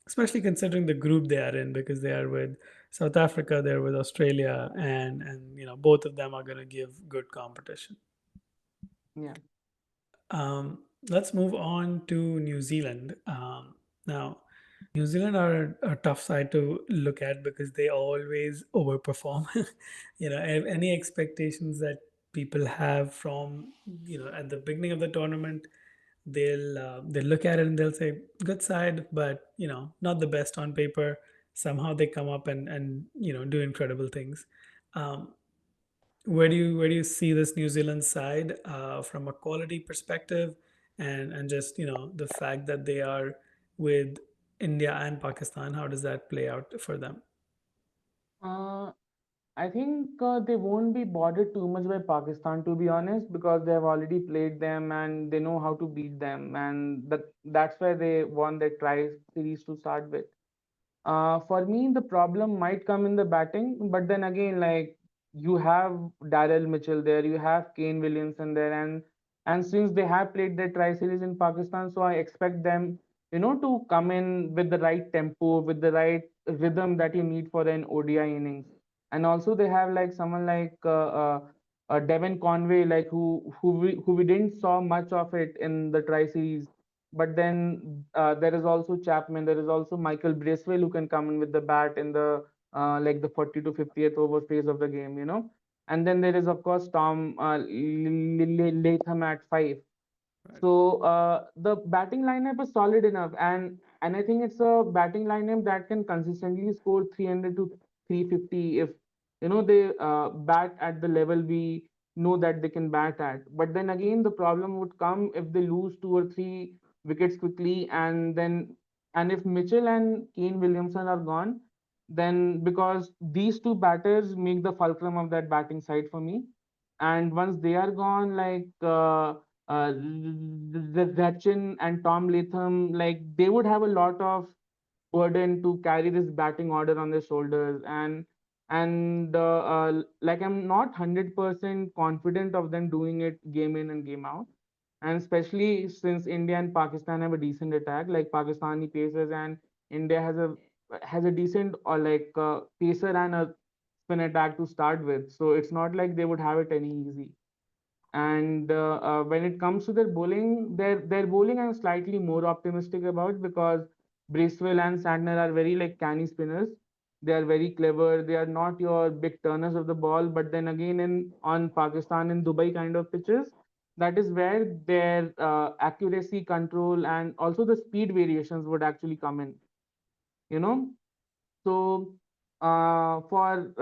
especially considering the group they are in, because they are with South Africa, they're with Australia, and both of them are going to give good competition. Yeah. Let's move on to New Zealand. Now, New Zealand are a tough side to look at because they always overperform. Any expectations that people have from at the beginning of the tournament, they'll look at it and they'll say good side, but not the best on paper. Somehow they come up and do incredible things. Um, where do you see this New Zealand side from a quality perspective, and just the fact that they are with India and Pakistan? How does that play out for them? Uh, I think they won't be bothered too much by Pakistan, to be honest, because they have already played them and they know how to beat them, and that's why they won their try series to start with. For me, the problem might come in the batting, but then again, like you have Daryl Mitchell there, you have Kane Williamson there, and since they have played their tri series in Pakistan, so I expect them, to come in with the right tempo, with the right rhythm that you need for an ODI innings. And also they have like someone like Devon Conway, like who we didn't saw much of it in the tri series, but then there is also Chapman. There is also Michael Bracewell who can come in with the bat in the like the 40 to 50th over phase of the game. And then there is of course Tom Latham at five. Right. So the batting lineup is solid enough, and I think it's a batting lineup that can consistently score 300 to 350 if they bat at the level we know that they can bat at. But then again, the problem would come if they lose two or three wickets quickly, and if Mitchell and Kane Williamson are gone, then because these two batters make the fulcrum of that batting side for me. and once they are gone, like the Rachin and Tom Latham, like they would have a lot of burden to carry this batting order on their shoulders, and like I'm not 100% confident of them doing it game in and game out, and especially since India and Pakistan have a decent attack, like Pakistani pacers, and India has a decent or like pacer and a spin attack to start with, so it's not like they would have it any easy. And when it comes to their bowling, their bowling I'm slightly more optimistic about, because Bracewell and Santner are very like canny spinners. They are very clever. They are not your big turners of the ball, but then again, in on Pakistan and Dubai kind of pitches, that is where their accuracy control and also the speed variations would actually come in. You know, so for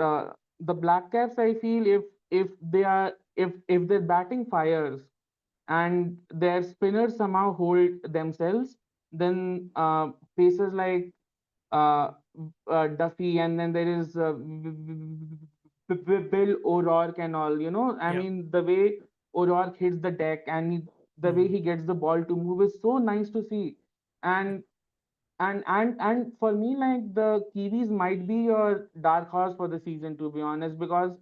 the Black Caps, I feel if their batting fires and their spinners somehow hold themselves, then pacers like uh, Duffy, and then there is Bill O'Rourke and all. I Yeah. mean, the way O'Rourke hits the deck and the way Mm. he gets the ball to move is so nice to see. Yeah. And and and for me, like, the Kiwis might be your dark horse for the season, to be honest, because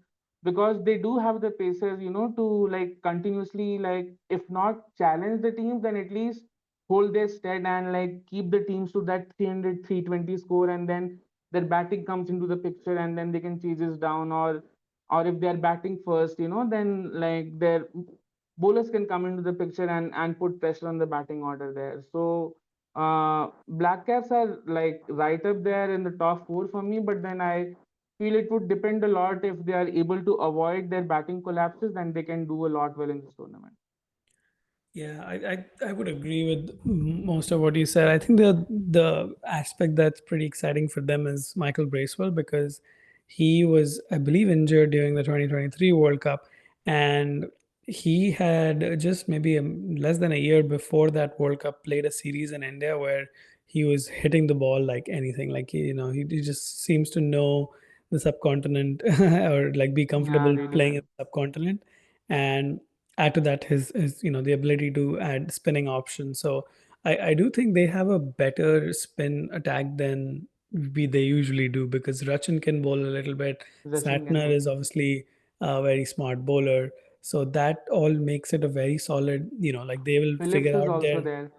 they do have the paces, to like continuously, like, if not challenge the teams, then at least hold their stead and like keep the teams to that 300 320 score, and then their batting comes into the picture, and then they can chase us down, or if they're batting first, then like their bowlers can come into the picture and put pressure on the batting order there. So Black Caps are like right up there in the top four for me, but then I feel it would depend a lot. If they are able to avoid their batting collapses, then they can do a lot well in this tournament. Yeah, I would agree with most of what you said. I think the aspect that's pretty exciting for them is Michael Bracewell, because he was, I believe, injured during the 2023 World Cup, and he had just maybe less than a year before that World Cup played a series in India where he was hitting the ball like anything. Like he just seems to know the subcontinent or like be Yeah, comfortable really playing in well. the subcontinent, and add to that his the ability to add spinning options. So I do think they have a better spin attack than they usually do, because Rachin can bowl a little bit. Russian can Snatner bowl. is obviously a very smart bowler. So that all makes it a very solid, like they will Phillips figure is out also their. there.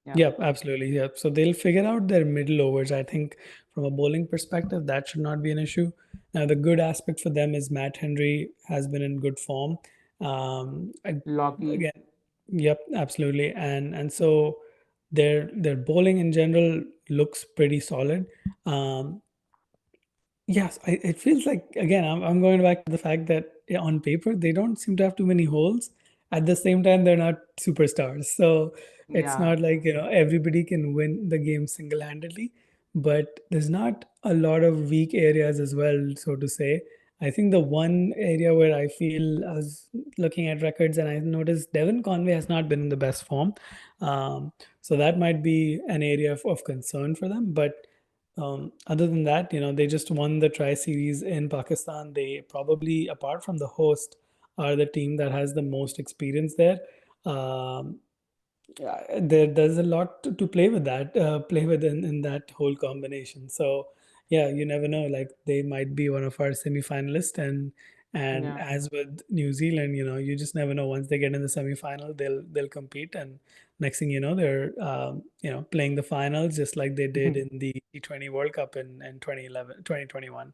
Yeah, Yeah, absolutely. Yeah. So they'll figure out their middle overs. I think from a bowling perspective, that should not be an issue. Now, the good aspect for them is Matt Henry has been in good form. Locky. Again, yep, absolutely. And so their bowling in general looks pretty solid. Um, Yes, it feels like, again, I'm going back to the fact that, yeah, on paper they don't seem to have too many holes. At the same time, they're not superstars, so it's Yeah, not like everybody can win the game single-handedly. But there's not a lot of weak areas as well, so to say. I think the one area where I feel, I was looking at records and I noticed Devon Conway has not been in the best form, um, so that might be an area of concern for them. But other than that, they just won the Tri Series in Pakistan. They probably, apart from the host, are the team that has the most experience there. Um, yeah, there's a lot to play with play with in that whole combination. So yeah, you never know. Like they might be one of our semi-finalists, and yeah. as with New Zealand, you just never know. Once they get in the semi-final, they'll compete, and next thing you know, they're playing the finals just like they did in the T20 World Cup in 2011, 2021.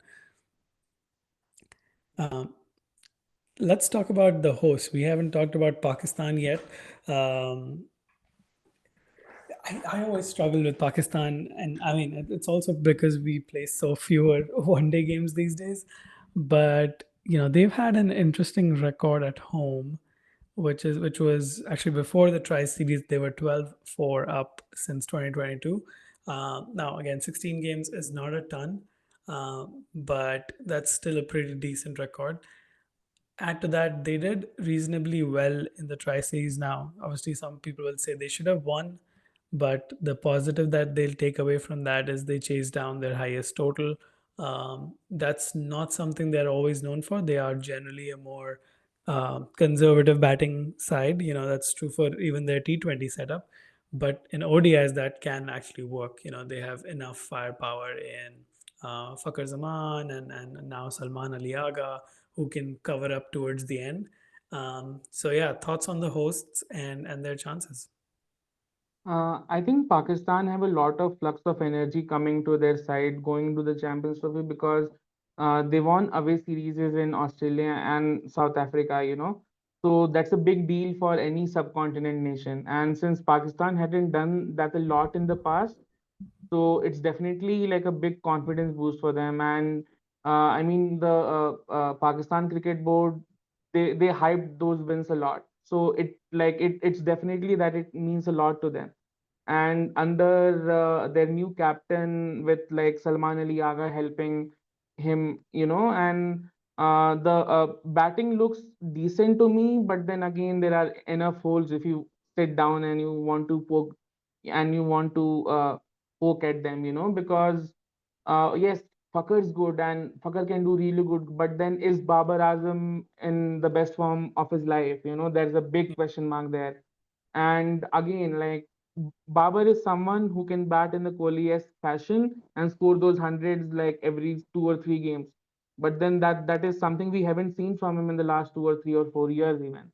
Um, let's talk about the host. We haven't talked about Pakistan yet. Um, I always struggle with Pakistan, and I mean it's also because we play so fewer one-day games these days. But they've had an interesting record at home, which was actually before the Tri Series. They were 12-4 up since 2022. Now again, 16 games is not a ton, but that's still a pretty decent record. Add to that, they did reasonably well in the Tri Series now. Obviously, some people will say they should have won, but the positive that they'll take away from that is they chased down their highest total. That's not something they're always known for. They are generally a more conservative batting side. That's true for even their T20 setup. But in ODIs, that can actually work. They have enough firepower in Fakhar Zaman and now Salman Ali Agha, who can cover up towards the end. So yeah, thoughts on the hosts and their chances. I think Pakistan have a lot of flux of energy coming to their side going to the Champions Trophy because they won away series in Australia and South Africa. So that's a big deal for any subcontinent nation. And since Pakistan hadn't done that a lot in the past, so it's definitely like a big confidence boost for them. And I mean, the Pakistan Cricket Board, they hyped those wins a lot. So it's definitely that it means a lot to them. And under their new captain with like Salman Ali Agha helping him, and the batting looks decent to me, but then again there are enough holes if you sit down and you want to poke at them, because yes, Fakhr's good and Fakhr can do really good, but then is Babar Azam in the best form of his life? There's a big question mark there. And again, like Babar is someone who can bat in the Kohli-esque fashion and score those hundreds like every 2 or 3 games. But then that is something we haven't seen from him in the last 2 or 3 or 4 years even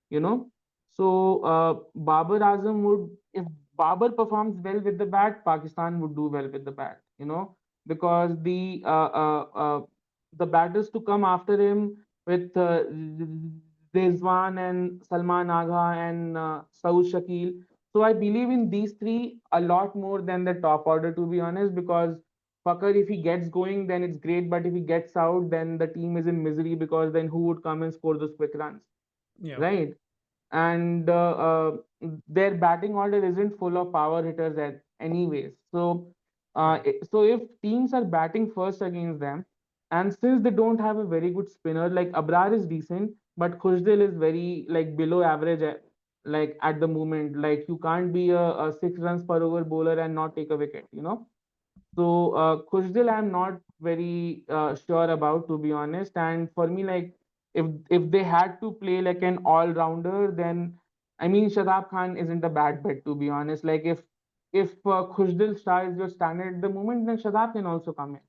you know. So Babar Azam would, if Babar performs well with the bat, Pakistan would do well with the bat, because the batters to come after him with Rizwan and Salman Agha and Saud Shakil. So I believe in these three a lot more than the top order, to be honest, because Fakar, if he gets going, then it's great. But if he gets out, then the team is in misery because then who would come and score those quick runs, Yeah, right? And their batting order isn't full of power hitters at anyways. right. So if teams are batting first against them, and since they don't have a very good spinner, like Abrar is decent, but Khushdil is very like below average like at the moment. Like you can't be a 6 runs per over bowler and not take a wicket. So Khushdil, I'm not very sure about, to be honest. And for me, like if they had to play like an all-rounder, then I mean Shadab Khan isn't a bad bet, to be honest. Like if Khushdil Shah is your standard at the moment, then Shadab can also come in,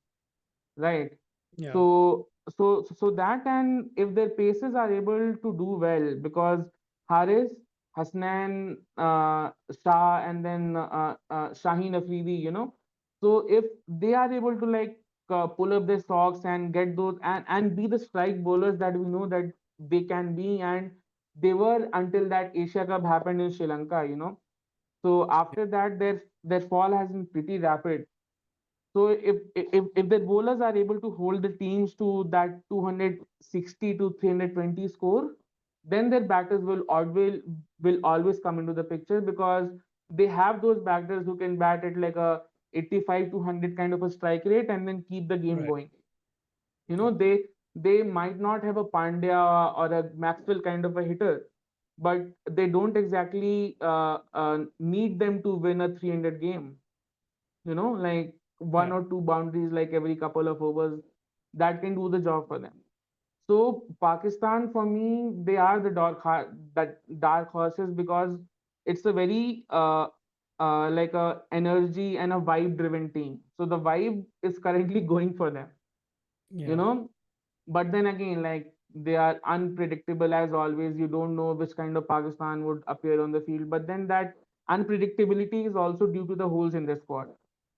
right? Yeah, So that, and if their paces are able to do well, because Haris, Hasnan, Shah, and then Shaheen Afridi. So if they are able to like pull up their socks and get those and be the strike bowlers that we know that they can be, and they were until that Asia Cup happened in Sri Lanka. So after that, their fall has been pretty rapid. So if the bowlers are able to hold the teams to that 260 to 320 score, then their batters will always come into the picture, because they have those batters who can bat at like a 85 to 100 kind of a strike rate and then keep the game right. going. Yeah, They might not have a Pandya or a Maxwell kind of a hitter, but they don't exactly need them to win a 300 game, like one yeah, or two boundaries like every couple of overs that can do the job for them. So Pakistan, for me, they are the that dark horses, because it's a very like a energy and a vibe driven team. So the vibe is currently going for them, you yeah, know but then again, like they are unpredictable as always. You don't know which kind of Pakistan would appear on the field, but then that unpredictability is also due to the holes in the squad.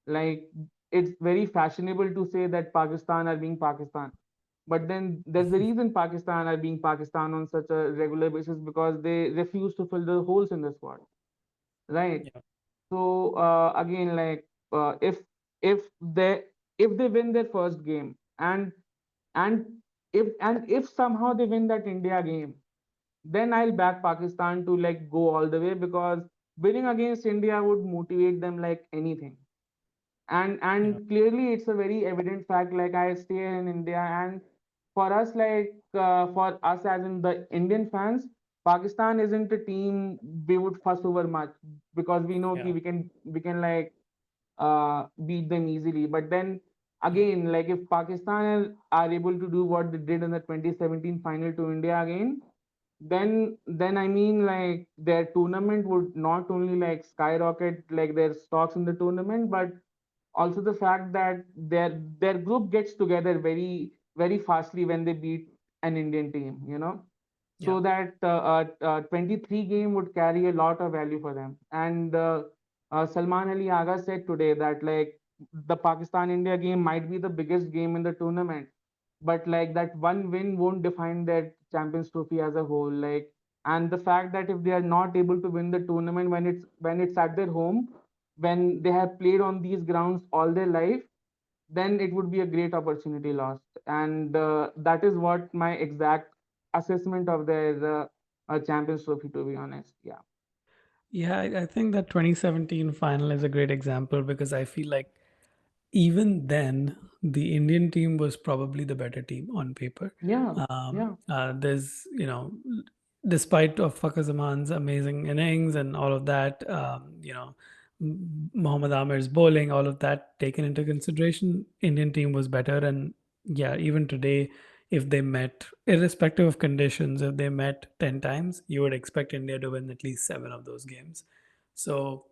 Like it's very fashionable to say that Pakistan are being Pakistan, but then there's a reason Pakistan are being Pakistan on such a regular basis, because they refuse to fill the holes in the squad, right? yeah, So again, like if they if they win their first game, and if somehow they win that India game, then I'll back Pakistan to like go all the way, because winning against India would motivate them like anything. yeah, And clearly it's a very evident fact. Like I stay in India, and for us, like for us as in the Indian fans, Pakistan isn't a team we would fuss over much, because we know yeah, we can like beat them easily. But then Yeah. again, like if Pakistan are able to do what they did in the 2017 final to India again, then I mean like their tournament would not only like skyrocket like their stocks in the tournament, but also the fact that their group gets together very fastly when they beat an Indian team, Yeah. so that 23 game would carry a lot of value for them. And Salman Ali Agha said today that like the Pakistan India game might be the biggest game in the tournament, but like that one win won't define their Champions Trophy as a whole. Like, and the fact that if they are not able to win the tournament when it's at their home, when they have played on these grounds all their life, then it would be a great opportunity lost. And that is what my exact assessment of their Champions Trophy, to be honest. Yeah. Yeah, I think that 2017 final is a great example because I feel like even then, the Indian team was probably the better team on paper. Yeah. Yeah. There's, despite of Fakhar Zaman's amazing innings and all of that, Mohammad Amir's bowling, all of that taken into consideration, Indian team was better. And yeah, even today, if they met, irrespective of conditions, if they met 10 times, you would expect India to win at least seven of those games. So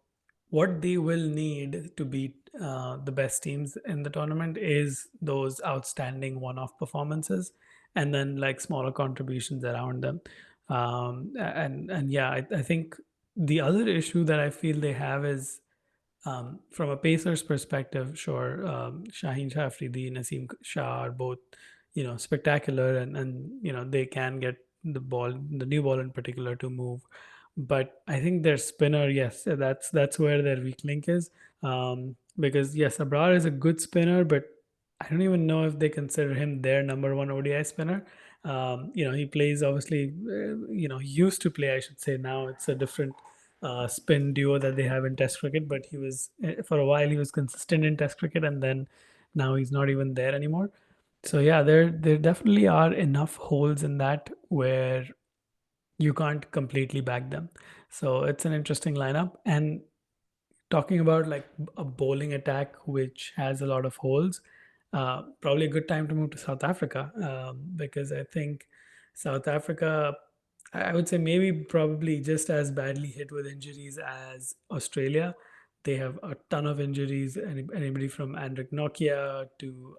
what they will need to beat the best teams in the tournament is those outstanding one-off performances, and then like smaller contributions around them. And yeah, I think the other issue that I feel they have is from a Pacers perspective. Sure, Shaheen Shah Afridi, Naseem Shah are both spectacular, and they can get the new ball in particular, to move. But I think their spinner, yes, that's where their weak link is. Because yes, Abrar is a good spinner, but I don't even know if they consider him their number one ODI spinner. He plays, obviously, he used to play, I should say. Now it's a different spin duo that they have in Test cricket. But he was, for a while, he was consistent in Test cricket, and then now he's not even there anymore. So yeah, there definitely are enough holes in that where you can't completely back them. So it's an interesting lineup. And talking about like a bowling attack which has a lot of holes, probably a good time to move to South Africa, because I think South Africa, I would say maybe probably just as badly hit with injuries as Australia. They have a ton of injuries. Anybody from Andrik Nokia to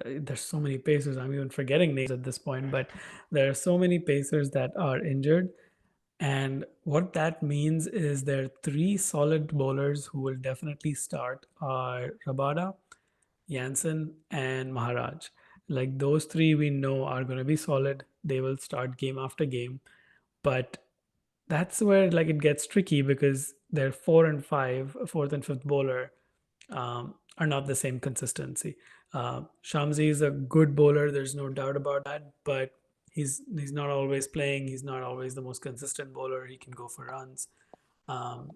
there's so many pacers. I'm even forgetting names at this point, but there are so many pacers that are injured. And what that means is there are three solid bowlers who will definitely start are Rabada, Jansen, and Maharaj. Like those three we know are going to be solid. They will start game after game. But that's where like it gets tricky because their four and five, fourth and fifth bowler are not the same consistency. Shamsi is a good bowler. There's no doubt about that, but he's not always playing. He's not always the most consistent bowler. He can go for runs. Um,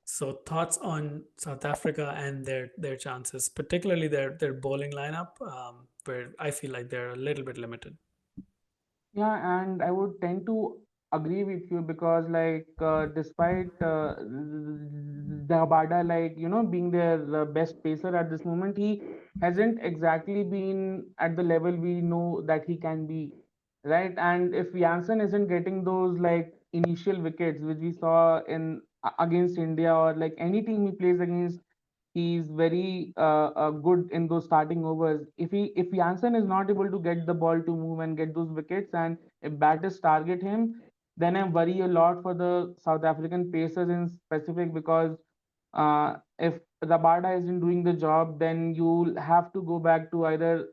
so thoughts on South Africa and their chances, particularly their bowling lineup, where I feel like they're a little bit limited. Yeah, and I would tend to agree with you because, like, despite the Abada, like, being their best pacer at this moment, he hasn't exactly been at the level we know that he can be, right? And if Janssen isn't getting those, like, initial wickets, which we saw in against India or like any team he plays against, he's very good in those starting overs. If Janssen is not able to get the ball to move and get those wickets, and if batters target him, then I worry a lot for the South African pacers in specific because if Rabada isn't doing the job, then you'll have to go back to either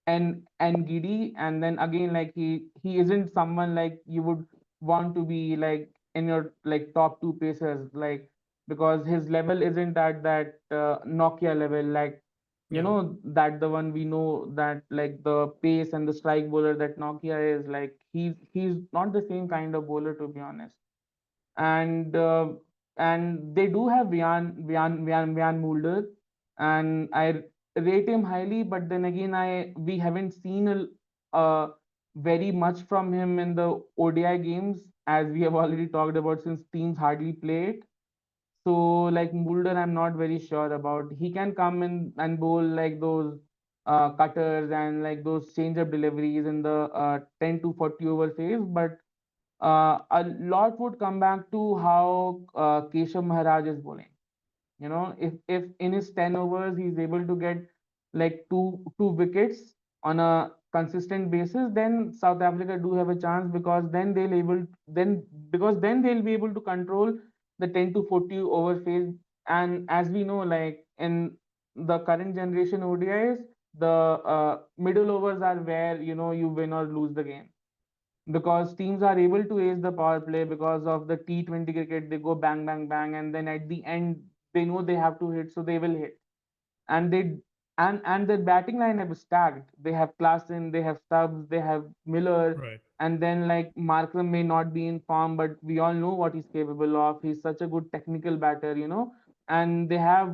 and giddy, and then again like he isn't someone like you would want to be like in your like top two pacers, like because his level isn't at that Nokia level, like Yeah, that the one we know that like the pace and the strike bowler that Nokia is, like he's not the same kind of bowler, to be honest. And they do have Vian Mulder, and I rate him highly. But then again, I we haven't seen very much from him in the ODI games, as we have already talked about, since teams hardly play it. So like Mulder, I'm not very sure about. He can come in and bowl like those cutters and like those change up deliveries in the 10 to 40 over phase, but a lot would come back to how Keshav Maharaj is bowling. If in his 10 overs he's able to get like two wickets on a consistent basis, then South Africa do have a chance, because then they'll be able to control the 10 to 40 over phase. And as we know, like in the current generation ODIs, the middle overs are where you win or lose the game, because teams are able to ace the power play because of the T20 cricket. They go bang, bang, bang, and then at the end they know they have to hit, so they will hit. And they and the batting lineup is stacked. They have Klassen, they have Stubbs, they have Miller, Right. and then like Markram may not be in form, but we all know what he's capable of. He's such a good technical batter. And they have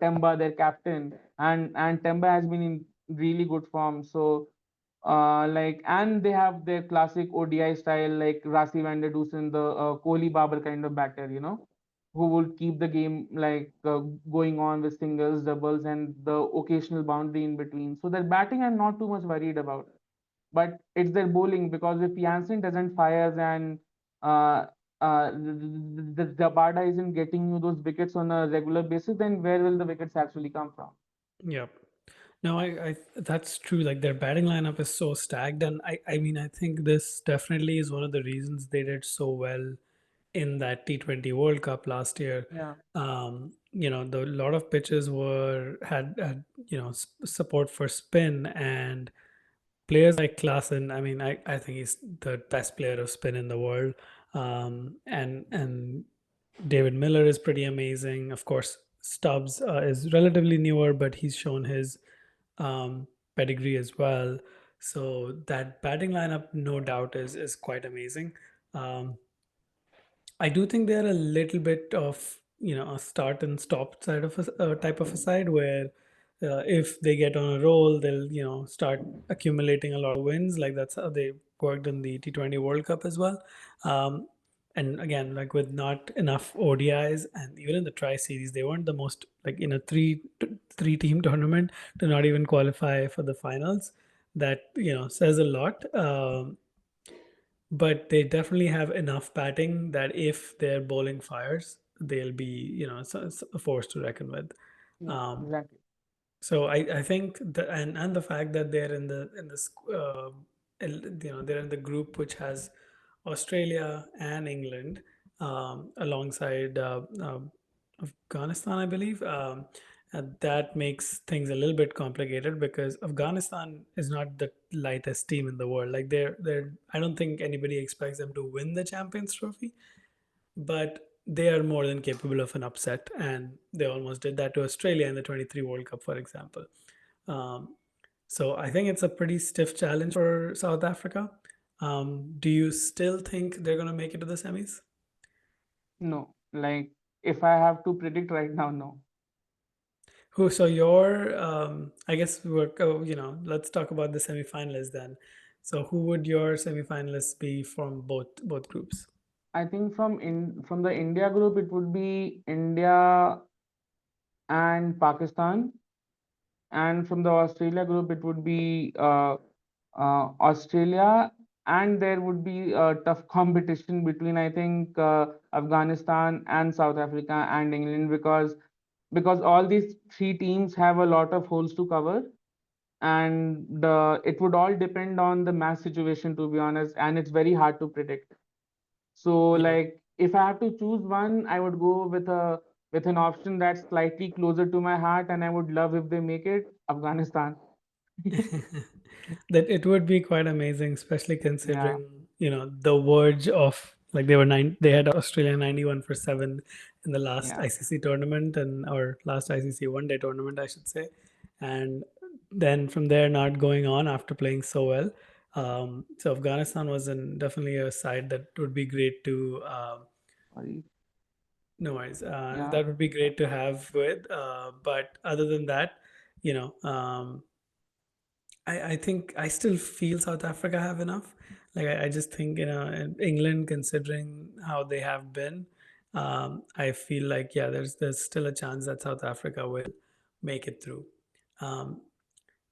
Temba, their captain, and Temba has been in really good form. So and they have their classic ODI style, like Rasi van der Dusen, the Kohli Babar kind of batter, who would keep the game like going on with singles, doubles, and the occasional boundary in between. So their batting, I'm not too much worried about, but it's their bowling, because if Jansen doesn't fire and uh, the Barda isn't getting you those wickets on a regular basis, then where will the wickets actually come from? Yep. No, I that's true. Like their batting lineup is so stacked, and I mean, I think this definitely is one of the reasons they did so well in that T20 World Cup last year. Yeah, The lot of pitches had support for spin, and players like Klassen. I mean, I think he's the best player of spin in the world. And David Miller is pretty amazing. Of course, Stubbs is relatively newer, but he's shown his um, pedigree as well. So that batting lineup, no doubt, is quite amazing. Um, I do think they're a little bit of a start and stop side of a type of a side where if they get on a roll, they'll start accumulating a lot of wins. Like that's how they worked in the T20 World Cup as well. Um, and again, like with not enough ODIs, and even in the Tri Series, they weren't the most like in a three team tournament to not even qualify for the finals. That says a lot. But they definitely have enough batting that if their bowling fires, they'll be a force to reckon with. yeah, Um, exactly. so I think and the fact that they're in this they're in the group which has Australia and England alongside Afghanistan, I believe. And that makes things a little bit complicated because Afghanistan is not the lightest team in the world. Like they're I don't think anybody expects them to win the Champions Trophy, but they are more than capable of an upset, and they almost did that to Australia in the 23 World Cup, for example. Um, so I think it's a pretty stiff challenge for South Africa. Do you still think they're going to make it to the semis? No, like if I have to predict right now, no. Who? So your, I guess we're, let's talk about the semifinalists then. So who would your semifinalists be from both groups? I think from the India group, it would be India and Pakistan, and from the Australia group, it would be Australia, and there would be a tough competition between, I think, Afghanistan and South Africa and England, because all these three teams have a lot of holes to cover, and it would all depend on the match situation, to be honest, and it's very hard to predict. So, Yeah. like, if I have to choose one, I would go with an option that's slightly closer to my heart, and I would love if they make it, Afghanistan. That it would be quite amazing, especially Yeah, considering the verge of like they had Australia 91 for 7 in the last yeah. ICC tournament and or last ICC one day tournament, I should say, and then from there not going on after playing so well. So Afghanistan was definitely a side that would be great to. Sorry. No worries. Yeah, That would be great to have with. But other than that, you know. I think I still feel South Africa have enough. Like I just think England, considering how they have been, I feel like, yeah, there's still a chance that South Africa will make it through. Um,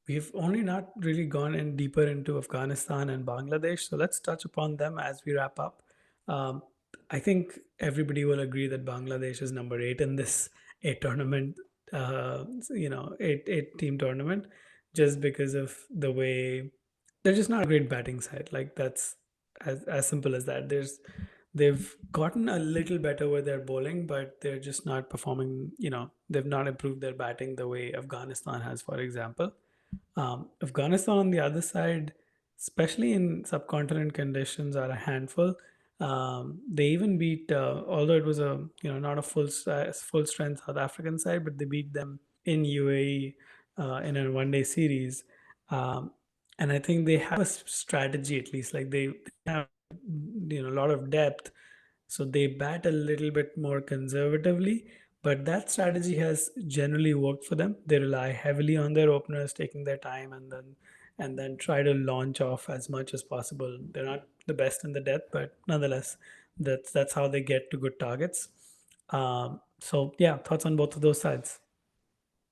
we've only not really gone in deeper into Afghanistan and Bangladesh, so let's touch upon them as we wrap up. Um, I think everybody will agree that Bangladesh is number eight in this eight tournament, eight team tournament, just because of the way they're just not a great batting side. Like that's as simple as that. They've gotten a little better with their bowling, but they're just not performing. They've not improved their batting the way Afghanistan has, for example. Afghanistan on the other side, especially in subcontinent conditions, are a handful. They even beat, although it was a not a full strength South African side, but they beat them in UAE in a 1 day series. Um, and I think they have a strategy, at least. Like they have a lot of depth, so they bat a little bit more conservatively, but that strategy has generally worked for them. They rely heavily on their openers taking their time, and then try to launch off as much as possible. They're not the best in the depth, but nonetheless, that's how they get to good targets. So yeah, thoughts on both of those sides?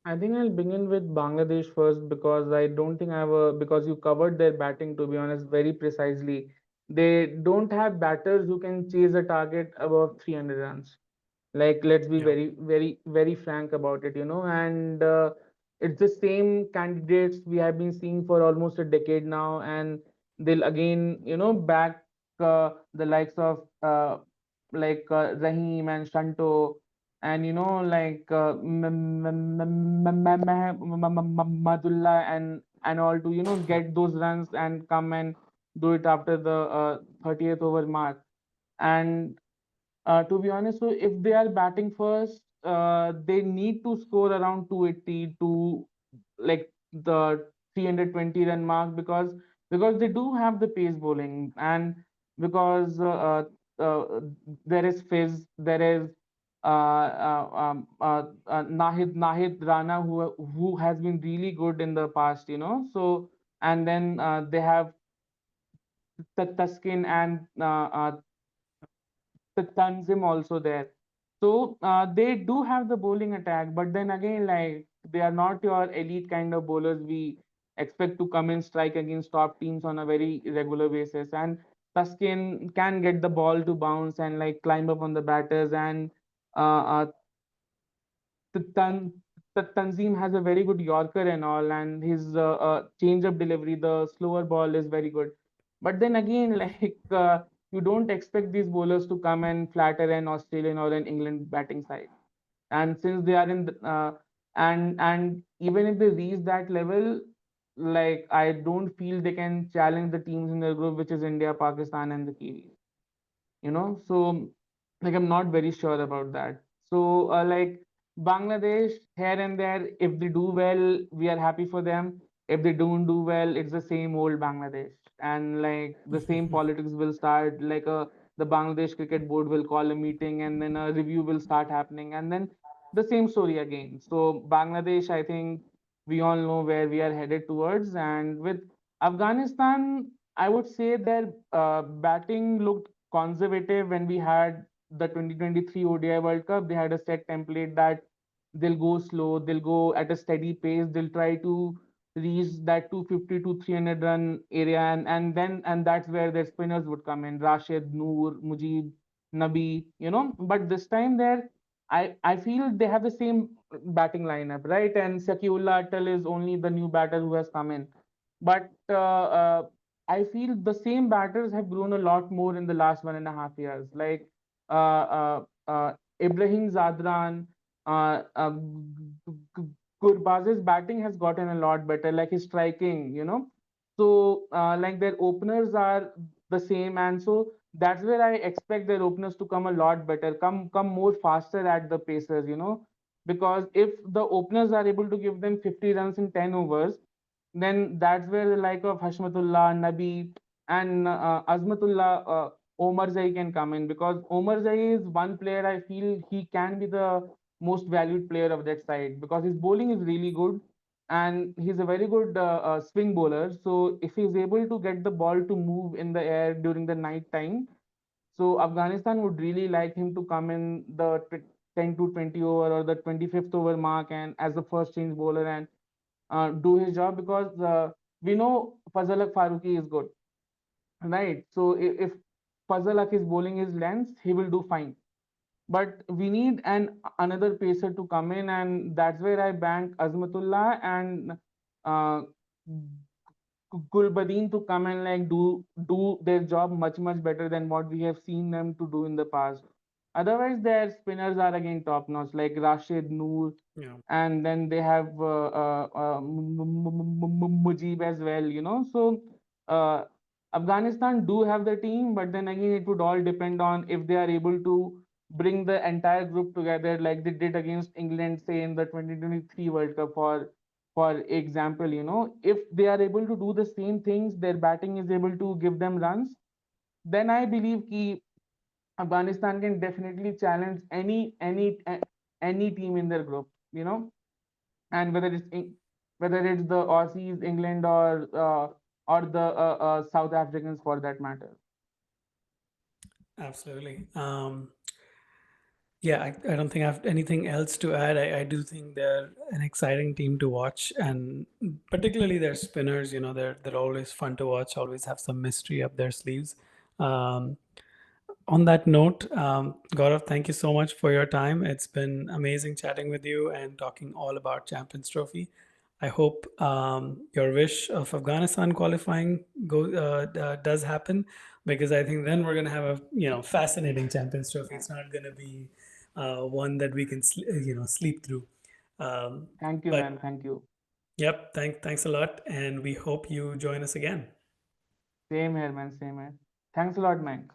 I think I'll begin with Bangladesh first because I don't think I have a because you covered their batting, to be honest, very precisely. They don't have batters who can chase a target above 300 runs. Like, let's be Yeah. very frank about it, and it's the same candidates we have been seeing for almost a decade now, and they'll again, back the likes of Rahim and Shanto, and like Madullah and all to get those runs and come and do it after the 30th over mark. And to be honest, so if they are batting first, they need to score around 280 to like the 320 run mark, because they do have the pace bowling, and because there is Fizz, there is Nahid Rana, who has been really good in the past, so, and then they have Taskin and the Tanzim also there. So they do have the bowling attack, but then again, like, they are not your elite kind of bowlers we expect to come and strike against top teams on a very regular basis. And Tuskin can get the ball to bounce and like climb up on the batters, and uh, uh, the Tan the Tanzim has a very good Yorker and all, and his change of delivery, the slower ball is very good. But then again, like, you don't expect these bowlers to come and flatter an Australian or an England batting side. And since they are in and even if they reach that level, like, I don't feel they can challenge the teams in their group, which is India, Pakistan, and the Kiwis. So like, I'm not very sure about that. So like, Bangladesh, here and there, if they do well, we are happy for them. If they don't do well, it's the same old Bangladesh, and like the same politics will start. Like, the Bangladesh cricket board will call a meeting, and then a review will start happening, and then the same story again. So Bangladesh, I think we all know where we are headed towards. And with Afghanistan, I would say their batting looked conservative when we had the 2023 ODI World Cup. They had a set template that they'll go slow, they'll go at a steady pace, they'll try to reach that 250 to 300 run area, and that's where their spinners would come in: Rashid, Noor, Mujib, Nabi. But this time there, I feel they have the same batting lineup, right? And Sakiullah Atal is only the new batter who has come in. But I feel the same batters have grown a lot more in the last 1.5 years. Like, uh, uh, Ibrahim Zadran, Gurbaz's batting has gotten a lot better, like his striking. So, like, their openers are the same, and so that's where I expect their openers to come a lot better, come more faster at the paces. Because if the openers are able to give them 50 runs in 10 overs, then that's where the like of Hashmatullah, Nabi, and Azmatullah, Omar Zai can come in, because Omar Zai is one player I feel he can be the most valued player of that side, because his bowling is really good, and he's a very good swing bowler. So if he's able to get the ball to move in the air during the night time, So Afghanistan would really like him to come in the 10 to 20 over or the 25th over mark and as the first change bowler and do his job, because we know Fazalak Farooqi is good, right? So if Fazalak is bowling his lengths, he will do fine. But we need another pacer to come in, and that's where I bank Azmatullah and uh, Gulbadin to come and like do their job much better than what we have seen them to do in the past. Otherwise, their spinners are again top notch, like Rashid Noor, Yeah, and then they have Mujib as well. So uh, Afghanistan do have the team, but then again, it would all depend on if they are able to bring the entire group together, like they did against England, say in the 2023 World Cup, for example. If they are able to do the same things, their batting is able to give them runs, then I believe ki Afghanistan can definitely challenge any team in their group, and whether it's the Aussies, England, or the South Africans for that matter. absolutely. Yeah, I don't think I have anything else to add. I do think they're an exciting team to watch, and particularly their spinners. They're always fun to watch. Always have some mystery up their sleeves. Um, on that note, Gaurav, thank you so much for your time. It's been amazing chatting with you and talking all about Champions Trophy. I hope your wish of Afghanistan qualifying does happen, because I think then we're going to have a fascinating Champions Trophy. It's not going to be one that we can sleep through. Thank you, But man. Thank you. yep, thanks a lot, and we hope you join us again. Same here, man. Same here. Thanks a lot, man.